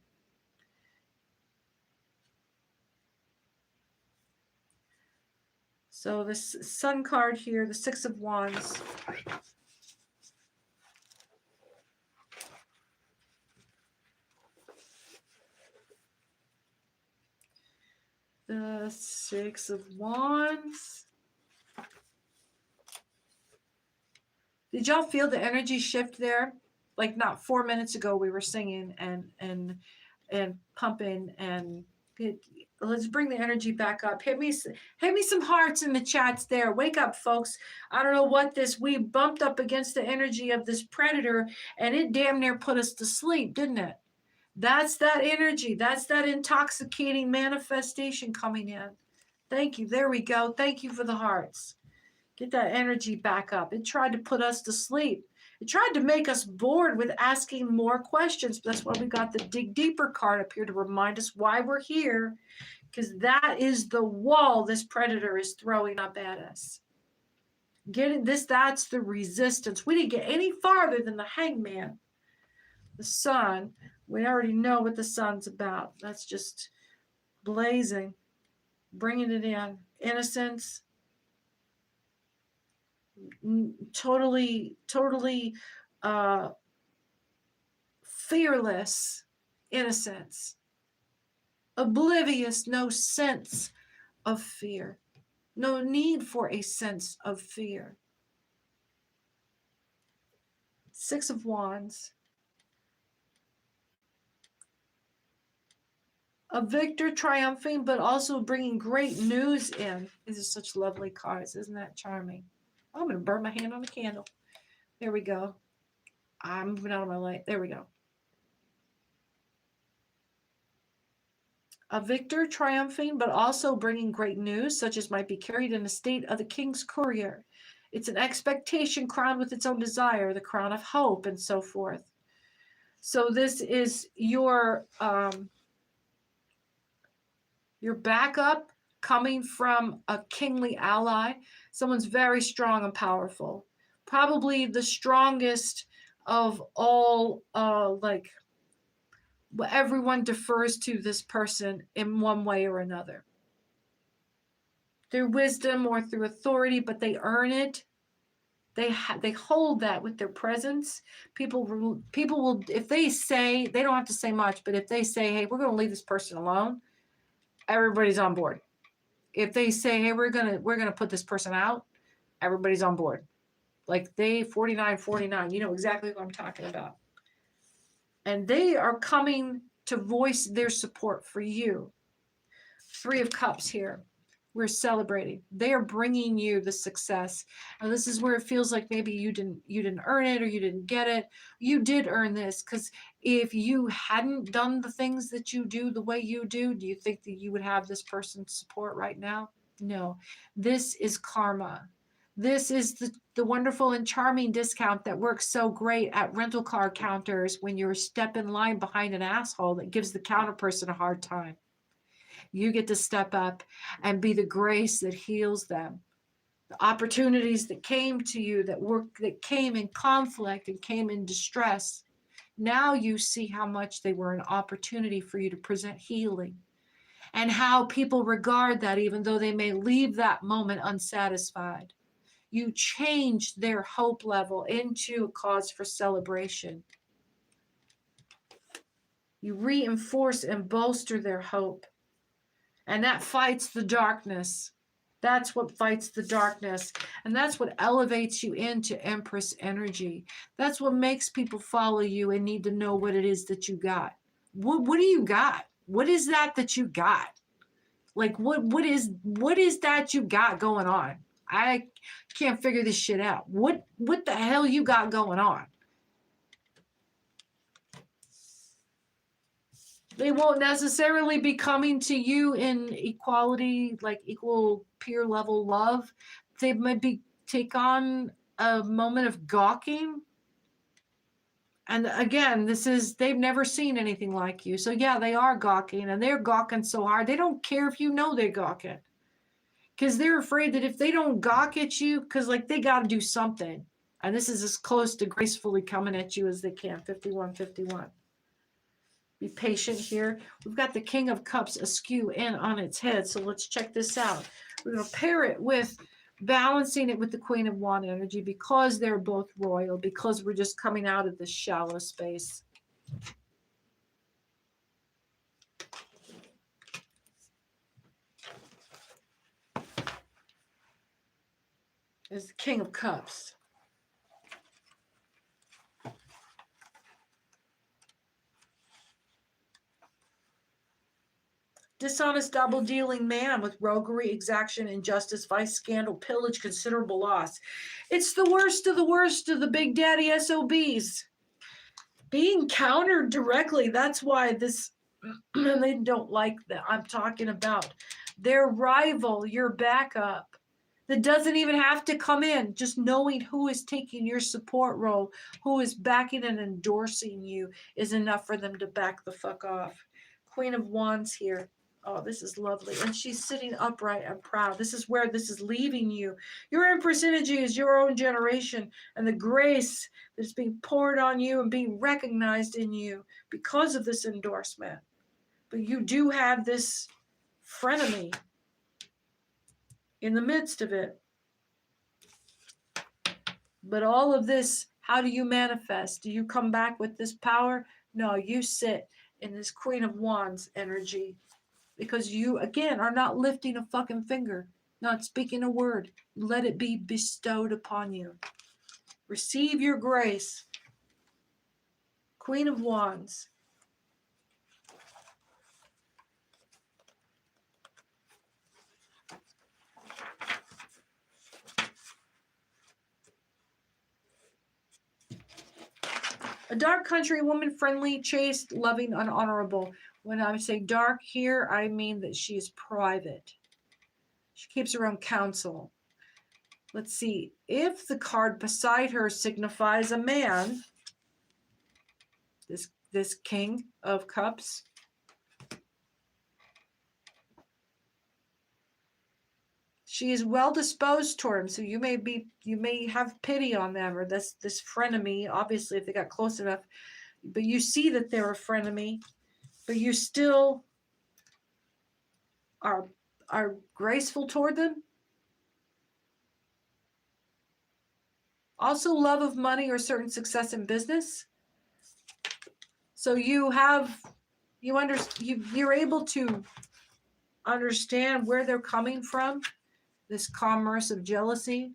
So this Sun card here, the Six of Wands. The Six of Wands. Did y'all feel the energy shift there? Like not 4 minutes ago we were singing and pumping and let's bring the energy back up. Hit me some hearts in the chats there. Wake up, folks. I don't know what we bumped up against the energy of this predator and it damn near put us to sleep, didn't it? That's that energy. That's that intoxicating manifestation coming in. Thank you. There we go. Thank you for the hearts. Get that energy back up. It tried to put us to sleep. It tried to make us bored with asking more questions. But that's why we got the Dig Deeper card up here to remind us why we're here. Because that is the wall this predator is throwing up at us. That's the resistance. We didn't get any farther than the Hangman. The Sun, we already know what the Sun's about. That's just blazing, bringing it in. Innocence. Totally fearless innocence, oblivious, no sense of fear, no need for a sense of fear. Six of Wands, a victor triumphing, but also bringing great news in. These are such lovely cards. Isn't that charming? I'm going to burn my hand on the candle. There we go. I'm moving out of my light. There we go. A victor triumphing, but also bringing great news, such as might be carried in the state of the king's courier. It's an expectation crowned with its own desire, the crown of hope, and so forth. So this is your backup coming from a kingly ally. Someone's very strong and powerful. Probably the strongest of all, everyone defers to this person in one way or another. Through wisdom or through authority, but they earn it. They hold that with their presence. People will, if they say, they don't have to say much, but if they say, hey, we're going to leave this person alone, everybody's on board. If they say, hey, we're gonna put this person out, everybody's on board. Like they 49, you know exactly what I'm talking about. And they are coming to voice their support for you. Three of Cups here. We're celebrating. They are bringing you the success. And this is where it feels like maybe you didn't earn it or you didn't get it. You did earn this, because if you hadn't done the things that you do the way you do you think that you would have this person's support right now? No. This is karma. This is the wonderful and charming discount that works so great at rental car counters when you're step in line behind an asshole that gives the counter person a hard time. You get to step up and be the grace that heals them. The opportunities that came to you that came in conflict and came in distress. Now you see how much they were an opportunity for you to present healing, and how people regard that even though they may leave that moment unsatisfied. You change their hope level into a cause for celebration. You reinforce and bolster their hope. And that fights the darkness. That's what fights the darkness. And that's what elevates you into Empress energy. That's what makes people follow you and need to know what it is that you got. What do you got? What is that you got? Like what is that you got going on? I can't figure this shit out. What the hell you got going on? They won't necessarily be coming to you in equality, like equal peer level love. They might take on a moment of gawking. And again, they've never seen anything like you. So yeah, they are gawking, and they're gawking so hard. They don't care if you know they're gawking. Because they're afraid that if they don't gawk at you, because like they got to do something. And this is as close to gracefully coming at you as they can. 5151. Be patient here. We've got the King of Cups askew and on its head. So let's check this out. We're going to pair it with balancing it with the Queen of Wand energy, because they're both royal, because we're just coming out of this shallow space. Is the King of Cups. Dishonest, double-dealing man with roguery, exaction, injustice, vice, scandal, pillage, considerable loss. It's the worst of the Big Daddy SOBs. Being countered directly. That's why they don't like that. I'm talking about their rival, your backup, that doesn't even have to come in. Just knowing who is taking your support role, who is backing and endorsing you, is enough for them to back the fuck off. Queen of Wands here. Oh, this is lovely. And she's sitting upright and proud. This is where this is leaving you. Your Empress energy is your own generation, and the grace that is being poured on you and being recognized in you because of this endorsement. But you do have this frenemy in the midst of it. But all of this, how do you manifest? Do you come back with this power? No, you sit in this Queen of Wands energy. Because you, again, are not lifting a fucking finger, not speaking a word. Let it be bestowed upon you. Receive your grace. Queen of Wands. A dark country woman, friendly, chaste, loving, unhonorable. When I say dark here, I mean that she is private. She keeps her own counsel. Let's see. If the card beside her signifies a man, this King of Cups, she is well disposed toward him. So you may have pity on them, or this frenemy. Obviously, if they got close enough, but you see that they're a frenemy, but you still are graceful toward them. Also, love of money or certain success in business. So you're able to understand where they're coming from. This commerce of jealousy.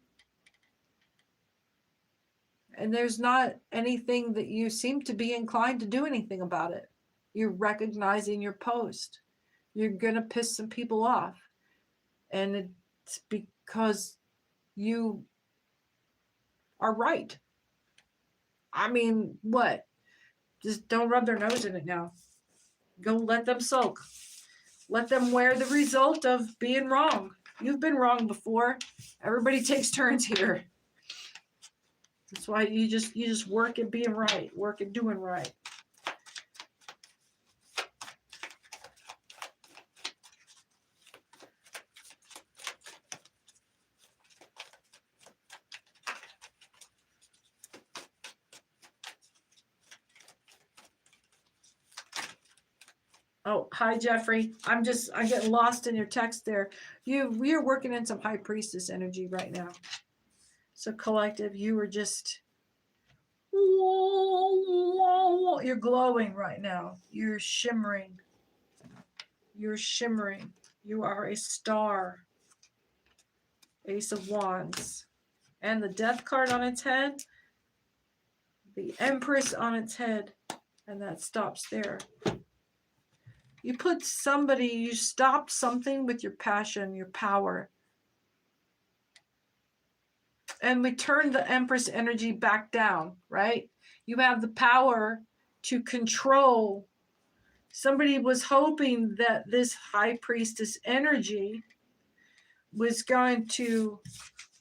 And there's not anything that you seem to be inclined to do anything about it. You're recognizing your post. You're going to piss some people off. And it's because you are right. I mean, what? Just don't rub their nose in it now. Go let them soak. Let them wear the result of being wrong. You've been wrong before. Everybody takes turns here. That's why you just work at being right, work at doing right. Oh, hi Jeffrey. I'm getting lost in your text there. We are working in some high priestess energy right now. So collective, you are just you're glowing right now. You're shimmering. You're shimmering. You are a star. Ace of Wands. And the Death card on its head. The Empress on its head. And that stops there. You stopped something with your passion, your power. And we turned the Empress energy back down, right? You have the power to control. Somebody was hoping that this High Priestess energy was going to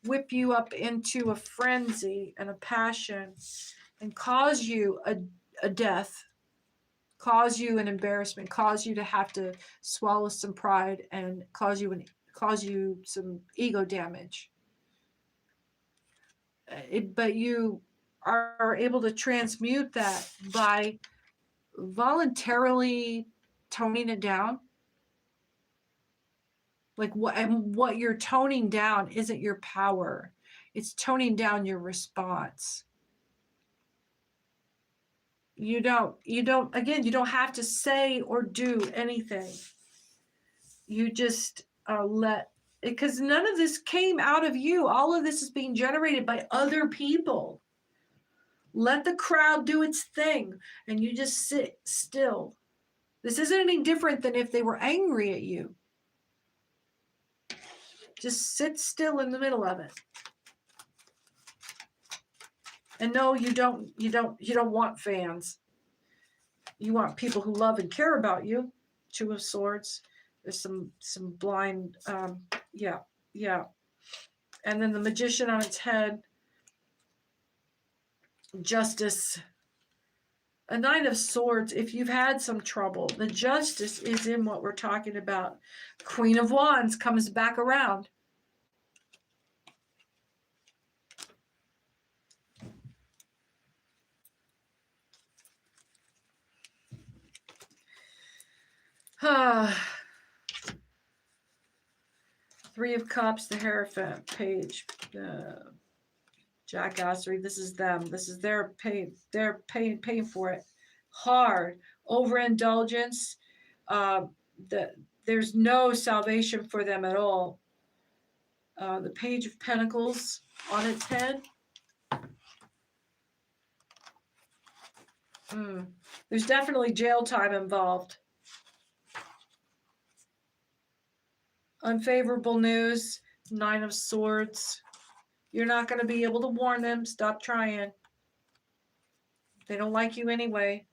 whip you up into a frenzy and a passion and cause you a death, cause you an embarrassment, cause you to have to swallow some pride, and cause you some ego damage. But you are able to transmute that by voluntarily toning it down. Like what you're toning down isn't your power. It's toning down your response. You don't have to say or do anything. You just let, because none of this came out of you. All of this is being generated by other people. Let the crowd do its thing, and you just sit still. This isn't any different than if they were angry at you. Just sit still in the middle of it. And no, you don't want fans. You want people who love and care about you. Two of Swords. There's some blind, yeah. And then the Magician on its head. Justice. A Nine of Swords. If you've had some trouble, the Justice is in what we're talking about. Queen of Wands comes back around. Three of Cups, the Hierophant, Page, Jackassery. This is them. This is their pain. They're paying for it hard. Overindulgence. There's no salvation for them at all. The Page of Pentacles on its head. There's definitely jail time involved. Unfavorable news. Nine of Swords. You're not going to be able to warn them. Stop trying. They don't like you anyway.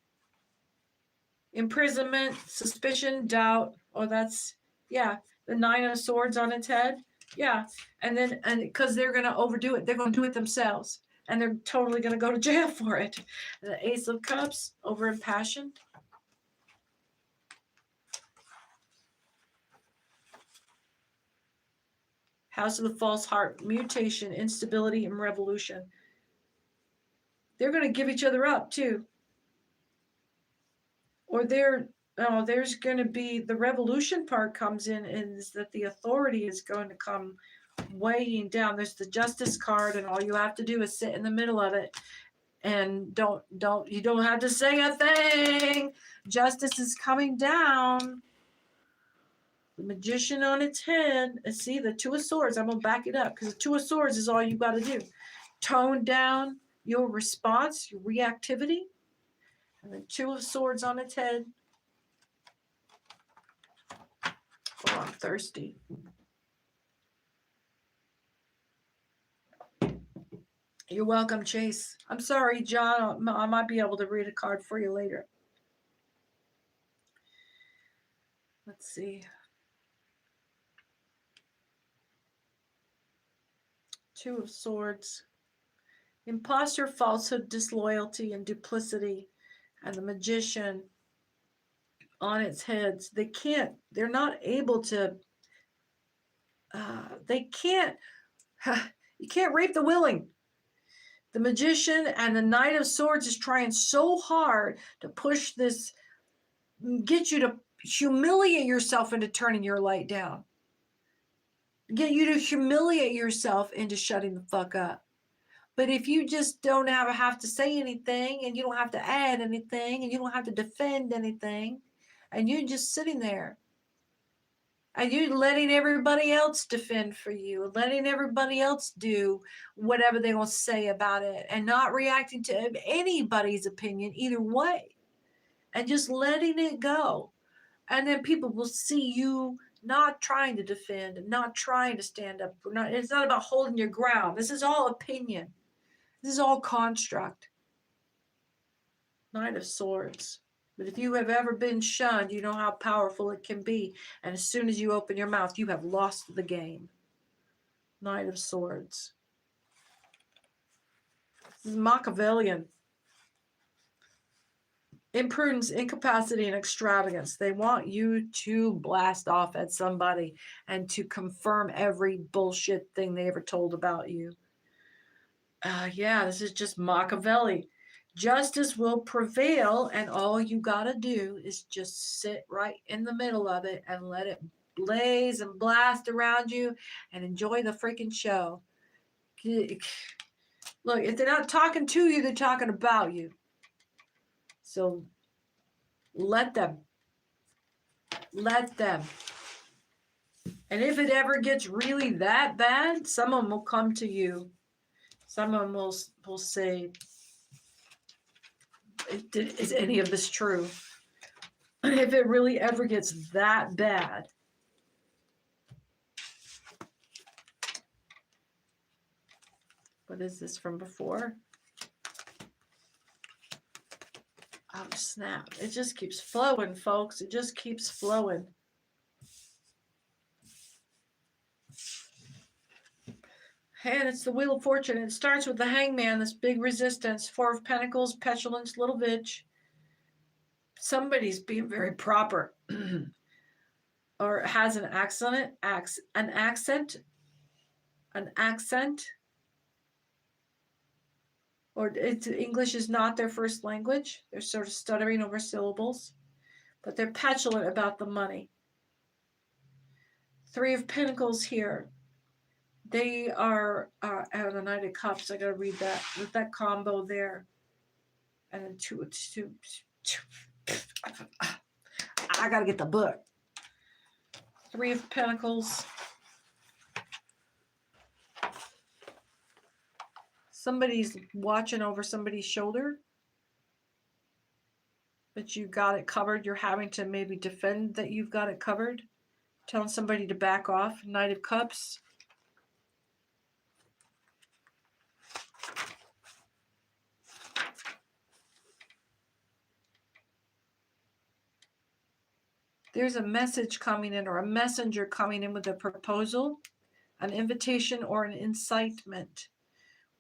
Imprisonment, suspicion, doubt. Oh, that's, yeah. The Nine of Swords on its head. Yeah. And because they're going to overdo it, they're going to do it themselves. And they're totally going to go to jail for it. The Ace of Cups, over impassioned. House of the False Heart, mutation, instability, and revolution. They're going to give each other up too. Or there's going to be, the revolution part comes in, and is that the authority is going to come weighing down. There's the Justice card, and all you have to do is sit in the middle of it, and you don't have to say a thing. Justice is coming down. The Magician on its head. And see, the Two of Swords, I'm going to back it up, because the Two of Swords is all you got to do. Tone down your response, your reactivity. And the Two of Swords on its head. Oh, I'm thirsty. You're welcome, Chase. I'm sorry, John. I might be able to read a card for you later. Let's see. Two of Swords. Imposter, falsehood, disloyalty, and duplicity. And the Magician on its heads. They're not able to, you can't rape the willing. The Magician and the Knight of Swords is trying so hard to push this, get you to humiliate yourself into turning your light down. Get you to humiliate yourself into shutting the fuck up. But if you just don't have to say anything, and you don't have to add anything, and you don't have to defend anything, and you're just sitting there, and you're letting everybody else defend for you, letting everybody else do whatever they want to say about it, and not reacting to anybody's opinion either way, and just letting it go. And then people will see you not trying to defend, not trying to stand up. It's not about holding your ground. This is all opinion. This is all construct. Knight of Swords. But if you have ever been shunned, you know how powerful it can be. And as soon as you open your mouth, you have lost the game. Knight of Swords. This is Machiavellian. Imprudence, incapacity, and extravagance. They want you to blast off at somebody and to confirm every bullshit thing they ever told about you. Yeah, this is just Machiavelli. Justice will prevail, and all you gotta do is just sit right in the middle of it and let it blaze and blast around you and enjoy the freaking show. Look, if they're not talking to you, they're talking about you. So let them. Let them. And if it ever gets really that bad, someone will come to you. Someone will say, is any of this true? If it really ever gets that bad. What is this from before? Oh, snap. It just keeps flowing, folks. It just keeps flowing. And it's the Wheel of Fortune. It starts with the Hangman, this big resistance. Four of Pentacles, petulance, little bitch. Somebody's being very proper. Or has an accent. Or English is not their first language. They're sort of stuttering over syllables. But they're petulant about the money. Three of Pentacles here. They are and the Knight of Cups. I gotta read that with that combo there. And then two. I gotta get the book. Three of Pentacles. Somebody's watching over somebody's shoulder, but you got it covered. You're having to maybe defend that you've got it covered. Telling somebody to back off. Knight of Cups. There's a message coming in, or a messenger coming in with a proposal, an invitation, or an incitement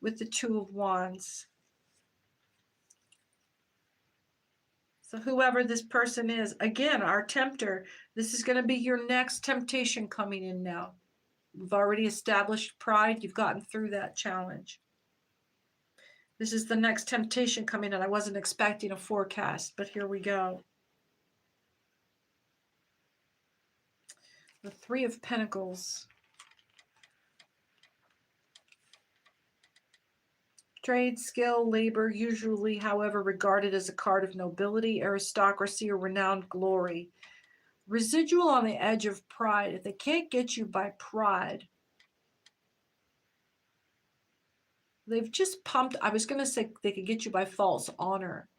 with the Two of Wands. So whoever this person is, again, our tempter, this is going to be your next temptation coming in now. We've already established pride. You've gotten through that challenge. This is the next temptation coming in. I wasn't expecting a forecast, but here we go. The Three of Pentacles. Trade, skill, labor, usually, however, regarded as a card of nobility, aristocracy, or renowned glory. Residual on the edge of pride. If they can't get you by pride, they've just pumped. I was going to say they could get you by false honor,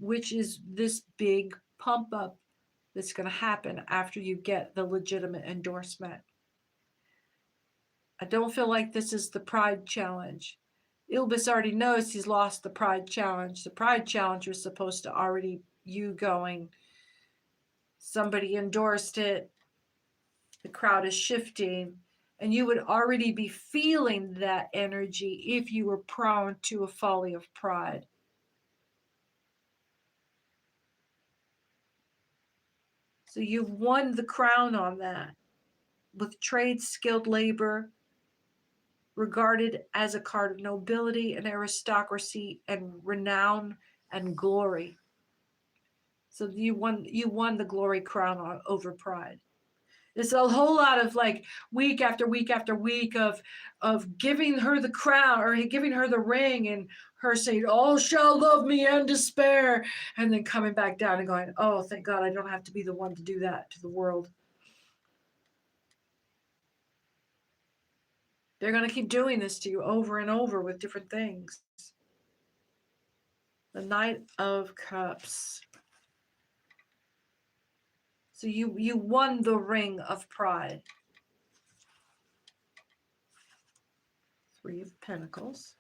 which is this big pump up that's going to happen after you get the legitimate endorsement. I don't feel like this is the pride challenge. Ilbis already knows he's lost the pride challenge. The pride challenge was supposed to already you going. Somebody endorsed it. The crowd is shifting. And you would already be feeling that energy if you were prone to a folly of pride. So you've won the crown on that. With trade, skilled labor, regarded as a card of nobility and aristocracy and renown and glory. So you won the glory crown over pride. It's a whole lot of like week after week after week of giving her the crown or giving her the ring and her saying, "All shall love me and despair," and then coming back down and going, "Oh, thank God I don't have to be the one to do that to the world." They're going to keep doing this to you over and over with different things. The Knight of Cups. So you won the ring of pride. Three of Pentacles.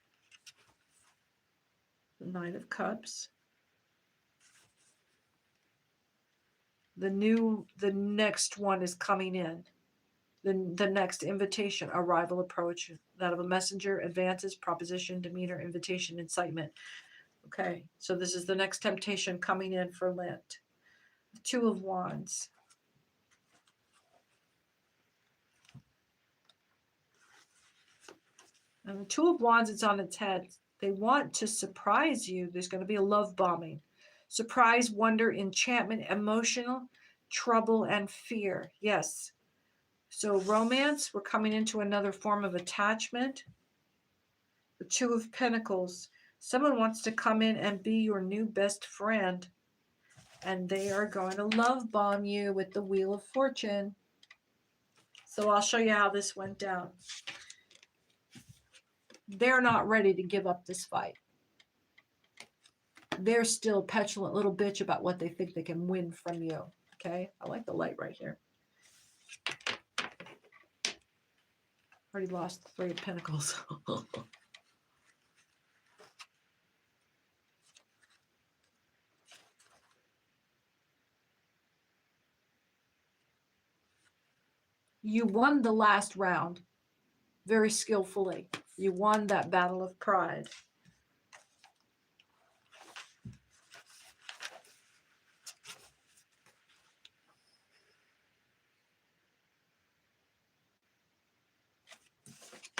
The Knight of Cups. The next one is coming in. The next invitation, arrival, approach, that of a messenger, advances, proposition, demeanor, invitation, incitement. Okay, so this is the next temptation coming in for Lent. The Two of Wands. And the Two of Wands, it's on its head. They want to surprise you. There's going to be a love bombing. Surprise, wonder, enchantment, emotional, trouble, and fear. Yes. So romance, we're coming into another form of attachment. The Two of Pentacles. Someone wants to come in and be your new best friend. And they are going to love bomb you with the Wheel of Fortune. So I'll show you how this went down. They're not ready to give up this fight. They're still petulant little bitch about what they think they can win from you. Okay? I like the light right here. Already lost the Three of Pentacles. You won the last round very skillfully. You won that battle of pride.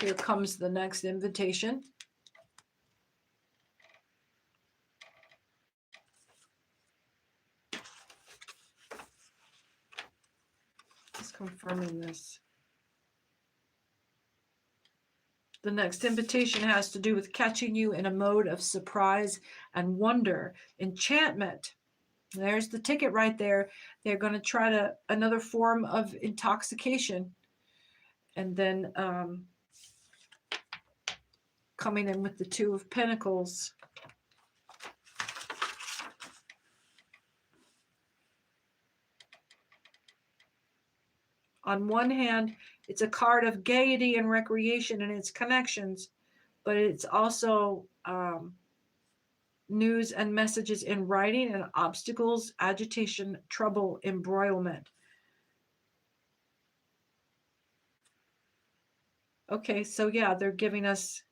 Here comes the next invitation. Just confirming this. The next invitation has to do with catching you in a mode of surprise and wonder, enchantment. There's the ticket right there. They're going to try another form of intoxication. And then coming in with the Two of Pentacles. On one hand, it's a card of gaiety and recreation and its connections, but it's also news and messages in writing and obstacles, agitation, trouble, embroilment. Okay, so yeah, they're giving us,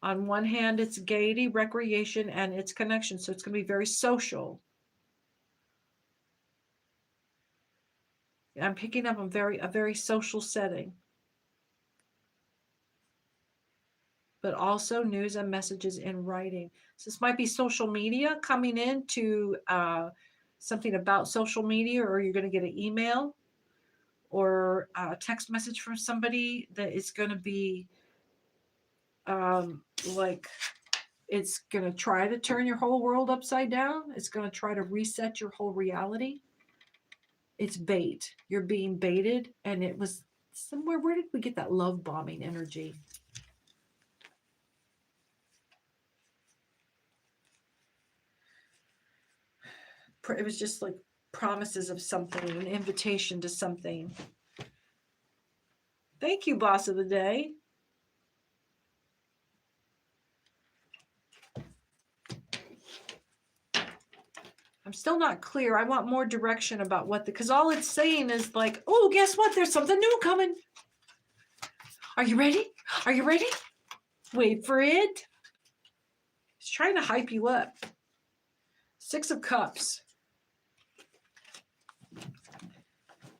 on one hand, it's gaiety, recreation, and its connection. So it's going to be very social. I'm picking up a very social setting. But also news and messages in writing. So this might be social media coming into something about social media, or you're going to get an email or a text message from somebody that is going to be like, it's going to try to turn your whole world upside down. It's going to try to reset your whole reality. It's bait. You're being baited. And it was somewhere, where did we get that love bombing energy? It was just like promises of something, an invitation to something. Thank you, boss of the day. I'm still not clear. I want more direction about what because all it's saying is like, oh, guess what? There's something new coming. Are you ready? Are you ready? Wait for it. He's trying to hype you up. 6 of Cups.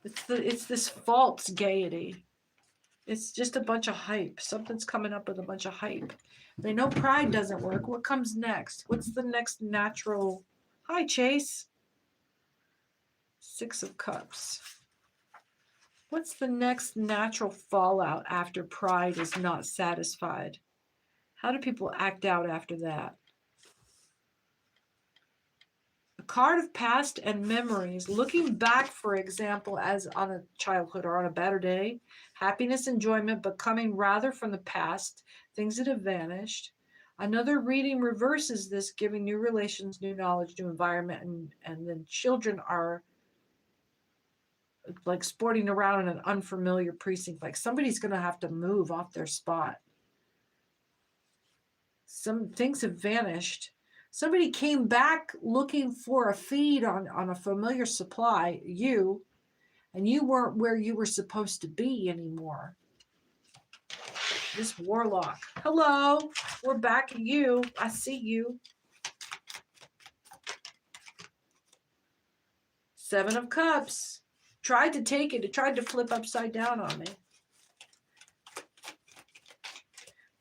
It's this false gaiety. It's just a bunch of hype. Something's coming up with a bunch of hype. They know pride doesn't work. What comes next? What's the next natural? Hi, Chase. 6 of Cups. What's the next natural fallout after pride is not satisfied? How do people act out after that? A card of past and memories. Looking back, for example, as on a childhood or on a better day. Happiness, enjoyment, but coming rather from the past. Things that have vanished. Another reading reverses this, giving new relations, new knowledge, new environment, and then children are like sporting around in an unfamiliar precinct. Like somebody's going to have to move off their spot. Some things have vanished. Somebody came back looking for a feed on a familiar supply, and you weren't where you were supposed to be anymore. This warlock. Hello, we're back at you. I see you. 7 of Cups. Tried to take it. It tried to flip upside down on me.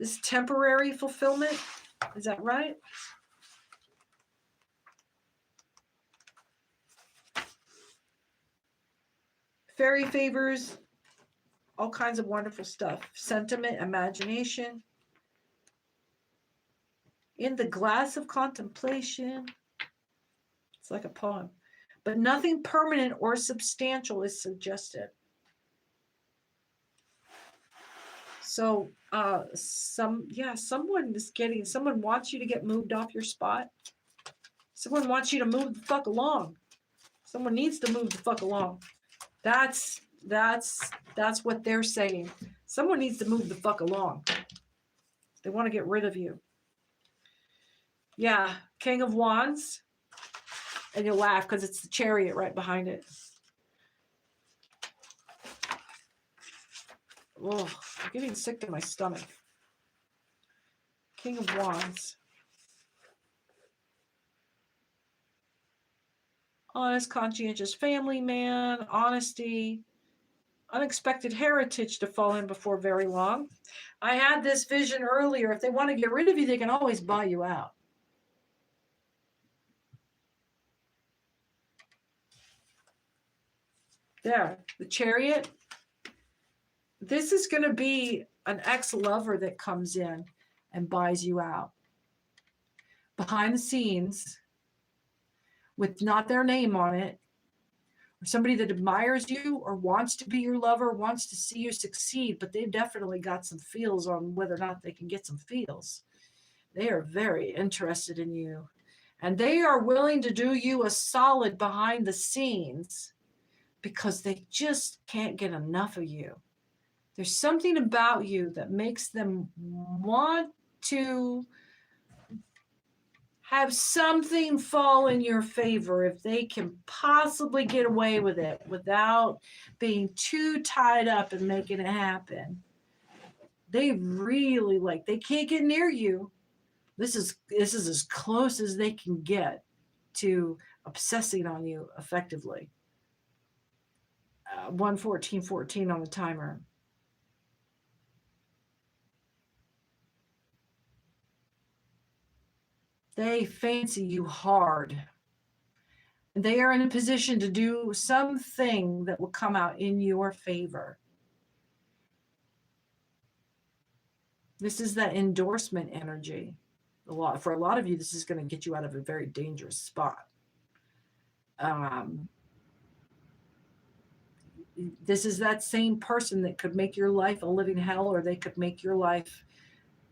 This temporary fulfillment. Is that right? Fairy favors. All kinds of wonderful stuff. Sentiment, imagination. In the glass of contemplation. It's like a poem. But nothing permanent or substantial is suggested. So someone wants you to get moved off your spot. Someone wants you to move the fuck along. Someone needs to move the fuck along. That's what they're saying. Someone needs to move the fuck along. They want to get rid of you. Yeah, King of Wands. And you'll laugh because it's the Chariot right behind it. Oh, I'm getting sick to my stomach. King of Wands. Honest, conscientious family man, honesty, unexpected heritage to fall in before very long. I had this vision earlier. If they want to get rid of you, they can always buy you out. There, the Chariot. This is going to be an ex-lover that comes in and buys you out. Behind the scenes, with not their name on it, or somebody that admires you or wants to be your lover, wants to see you succeed, but they've definitely got some feels on whether or not they can get some feels. They are very interested in you. And they are willing to do you a solid behind the scenes because they just can't get enough of you. There's something about you that makes them want to have something fall in your favor if they can possibly get away with it without being too tied up and making it happen. They really they can't get near you. This is as close as they can get to obsessing on you effectively. 1:14:14 on the timer. They fancy you hard. They are in a position to do something that will come out in your favor. This is that endorsement energy. For a lot of you, this is going to get you out of a very dangerous spot. This is that same person that could make your life a living hell, or they could make your life,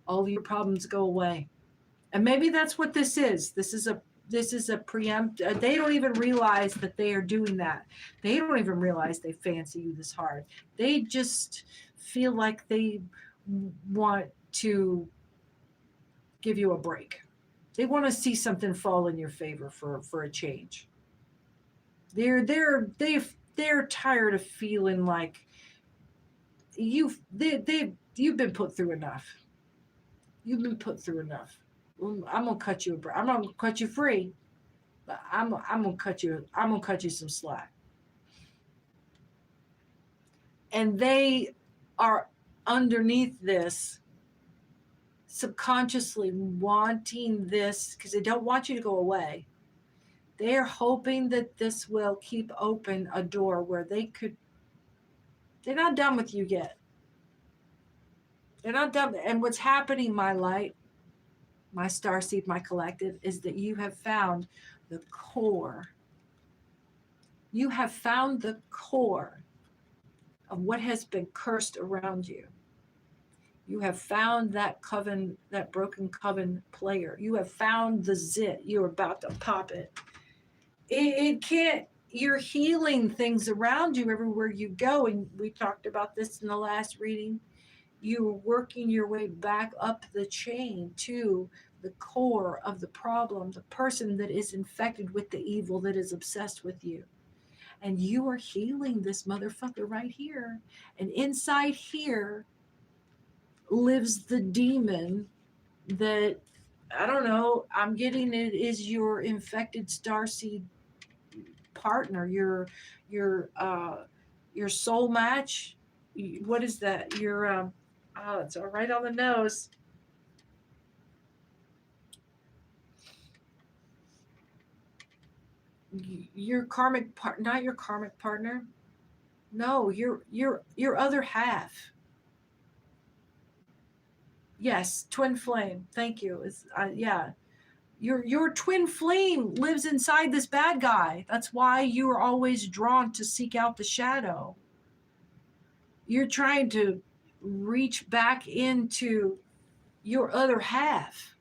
all your problems go away. And maybe that's what this is. This is a preempt. They don't even realize that they are doing that. They don't even realize they fancy you this hard. They just feel like they want to give you a break. They want to see something fall in your favor for a change. They're tired of feeling like you've been put through enough. You've been put through enough. I'm gonna cut you a break. I'm not gonna cut you free, but I'm gonna cut you some slack. And they are underneath this, subconsciously wanting this because they don't want you to go away. They're hoping that this will keep open a door where they're not done with you yet. They're not done. And what's happening, my light, my starseed, my collective, is that you have found the core. You have found the core of what has been cursed around you. You have found that coven, that broken coven player. You have found the zit. You're about to pop it. It can't, you're healing things around you everywhere you go. And we talked about this in the last reading. You're working your way back up the chain to the core of the problem, the person that is infected with the evil that is obsessed with you. And you are healing this motherfucker right here. And inside here lives the demon that, I don't know, I'm getting it is your infected starseed partner, your soul match. What is that? Your oh, it's all right on the nose. Your karmic part, not your karmic partner. No, your other half. Yes, twin flame. Thank you. It's, yeah. Your twin flame lives inside this bad guy. That's why you are always drawn to seek out the shadow. You're trying to reach back into your other half.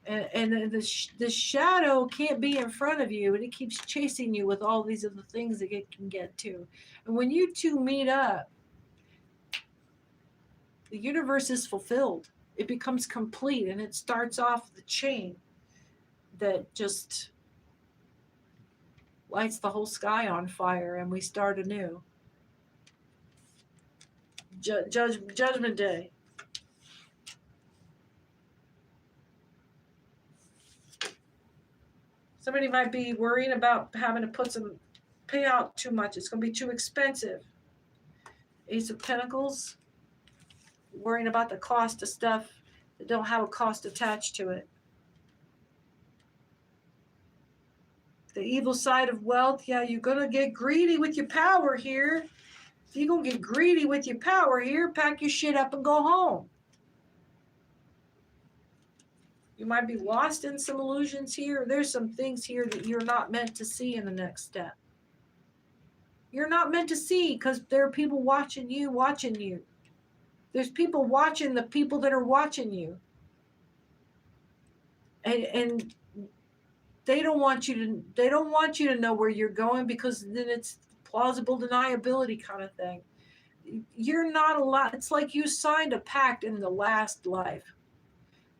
And the shadow can't be in front of you, and it keeps chasing you with all these other things that it can get to. And when you two meet up, the universe is fulfilled. It becomes complete, and it starts off the chain that just lights the whole sky on fire, and we start anew. Judgment Day. Somebody might be worrying about having to pay out too much. It's going to be too expensive. Ace of Pentacles, worrying about the cost of stuff that don't have a cost attached to it. The evil side of wealth, yeah, you're going to get greedy with your power here. If you're going to get greedy with your power here, pack your shit up and go home. You might be lost in some illusions here. There's some things here that you're not meant to see in the next step. You're not meant to see because there are people watching you. There's people watching the people that are watching you. And they don't want you to know where you're going, because then it's plausible deniability kind of thing. You're not allowed. It's like you signed a pact in the last life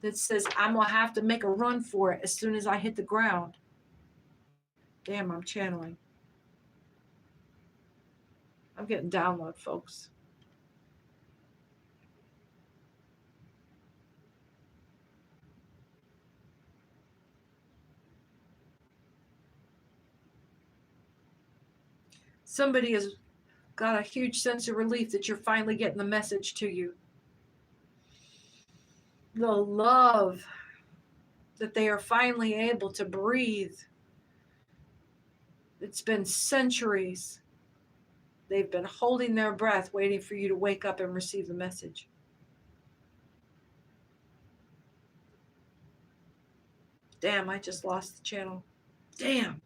that says, I'm going to have to make a run for it as soon as I hit the ground. Damn, I'm channeling. I'm getting download, folks. Somebody has got a huge sense of relief that you're finally getting the message to you. The love that they are finally able to breathe. It's been centuries. They've been holding their breath, waiting for you to wake up and receive the message. Damn, I just lost the channel. Damn.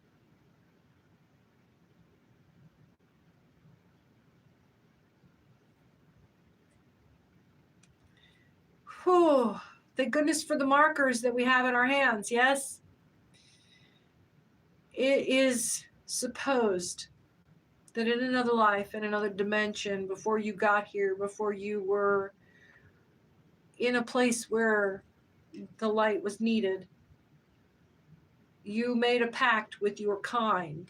Whew. Thank goodness for the markers that we have in our hands, yes? It is supposed that in another life, in another dimension, before you got here, before you were in a place where the light was needed, you made a pact with your kind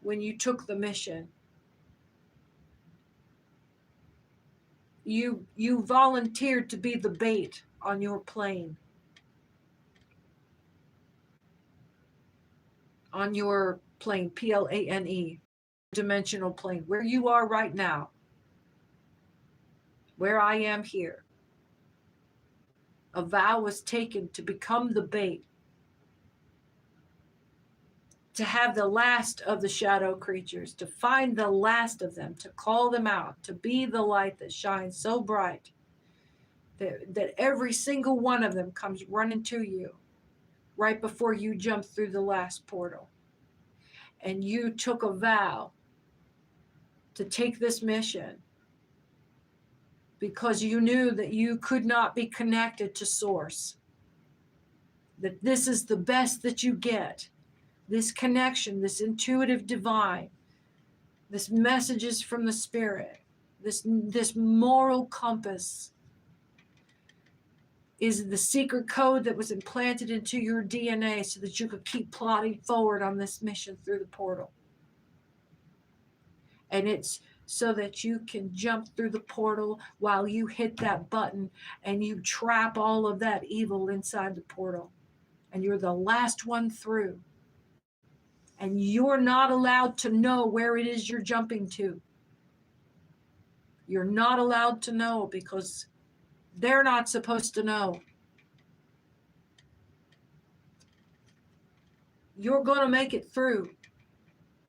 when you took the mission. You volunteered to be the bait on your plane, plane, dimensional plane, where you are right now, where I am here. A vow was taken to become the bait, to have the last of the shadow creatures, to find the last of them, to call them out, to be the light that shines so bright that every single one of them comes running to you right before you jump through the last portal. And you took a vow to take this mission because you knew that you could not be connected to source, that this is the best that you get, this connection, this intuitive divine, this messages from the spirit, this moral compass is the secret code that was implanted into your DNA so that you could keep plodding forward on this mission through the portal. And it's so that you can jump through the portal while you hit that button and you trap all of that evil inside the portal. And you're the last one through. And you're not allowed to know where it is you're jumping to. You're not allowed to know because they're not supposed to know. You're going to make it through,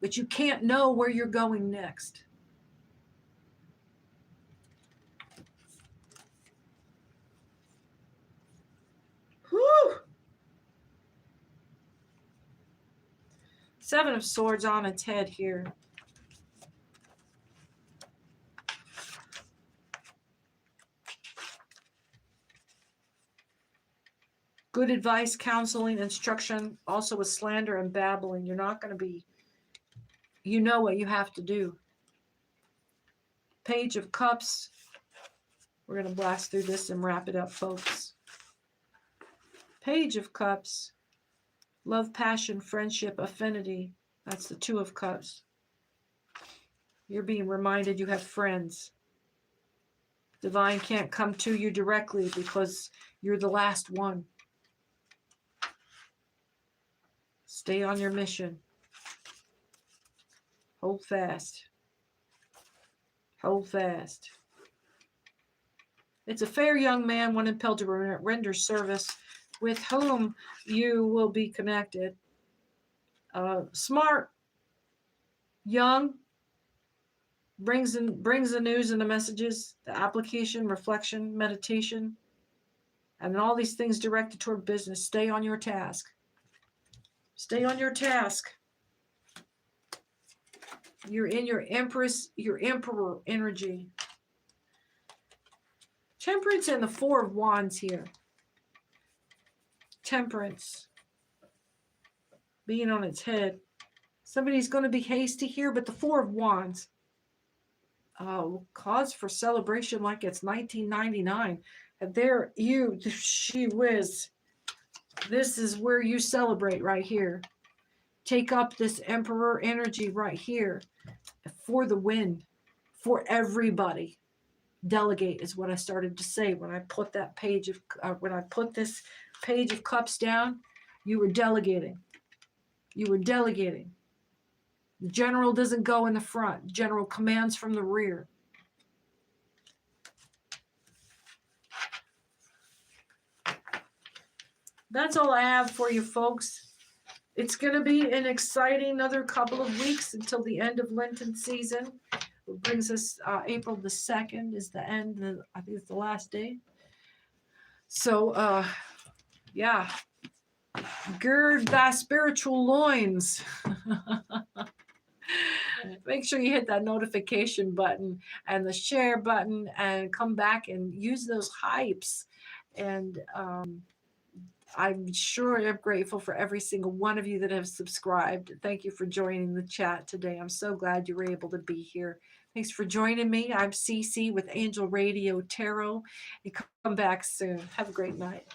but you can't know where you're going next. Whew. Seven of Swords on its head here. Good advice, counseling, instruction, also with slander and babbling. You're not going to be, you know what you have to do. Page of Cups. We're going to blast through this and wrap it up, folks. Page of Cups. Love, passion, friendship, affinity. That's the Two of Cups. You're being reminded you have friends. Divine can't come to you directly because you're the last one. Stay on your mission. Hold fast. Hold fast. It's a fair young man, one impelled to render service, with whom you will be connected. Smart, young, brings the news and the messages, the application, reflection, meditation, and all these things directed toward business. Stay on your task. Stay on your task. You're in your Empress, your Emperor energy. Temperance and the Four of Wands here. Temperance being on its head. Somebody's going to be hasty here, but the Four of Wands. Cause for celebration like it's 1999. And there you, she whiz. This is where you celebrate right here. Take up this Emperor energy right here for the win, for everybody. Delegate is what I started to say when I put that page of when I put this page of cups down. You were delegating. You were delegating. The general doesn't go in the front. The general commands from the rear. That's all I have for you, folks. It's going to be an exciting another couple of weeks until the end of Lenten season. It brings us April the 2nd is the end. I think it's the last day. So, yeah. Gird thy spiritual loins. Make sure you hit that notification button and the share button and come back and use those hypes and I'm sure I'm grateful for every single one of you that have subscribed. Thank you for joining the chat today. I'm so glad you were able to be here. Thanks for joining me. I'm Cece with Angel Radio Tarot. And come back soon. Have a great night.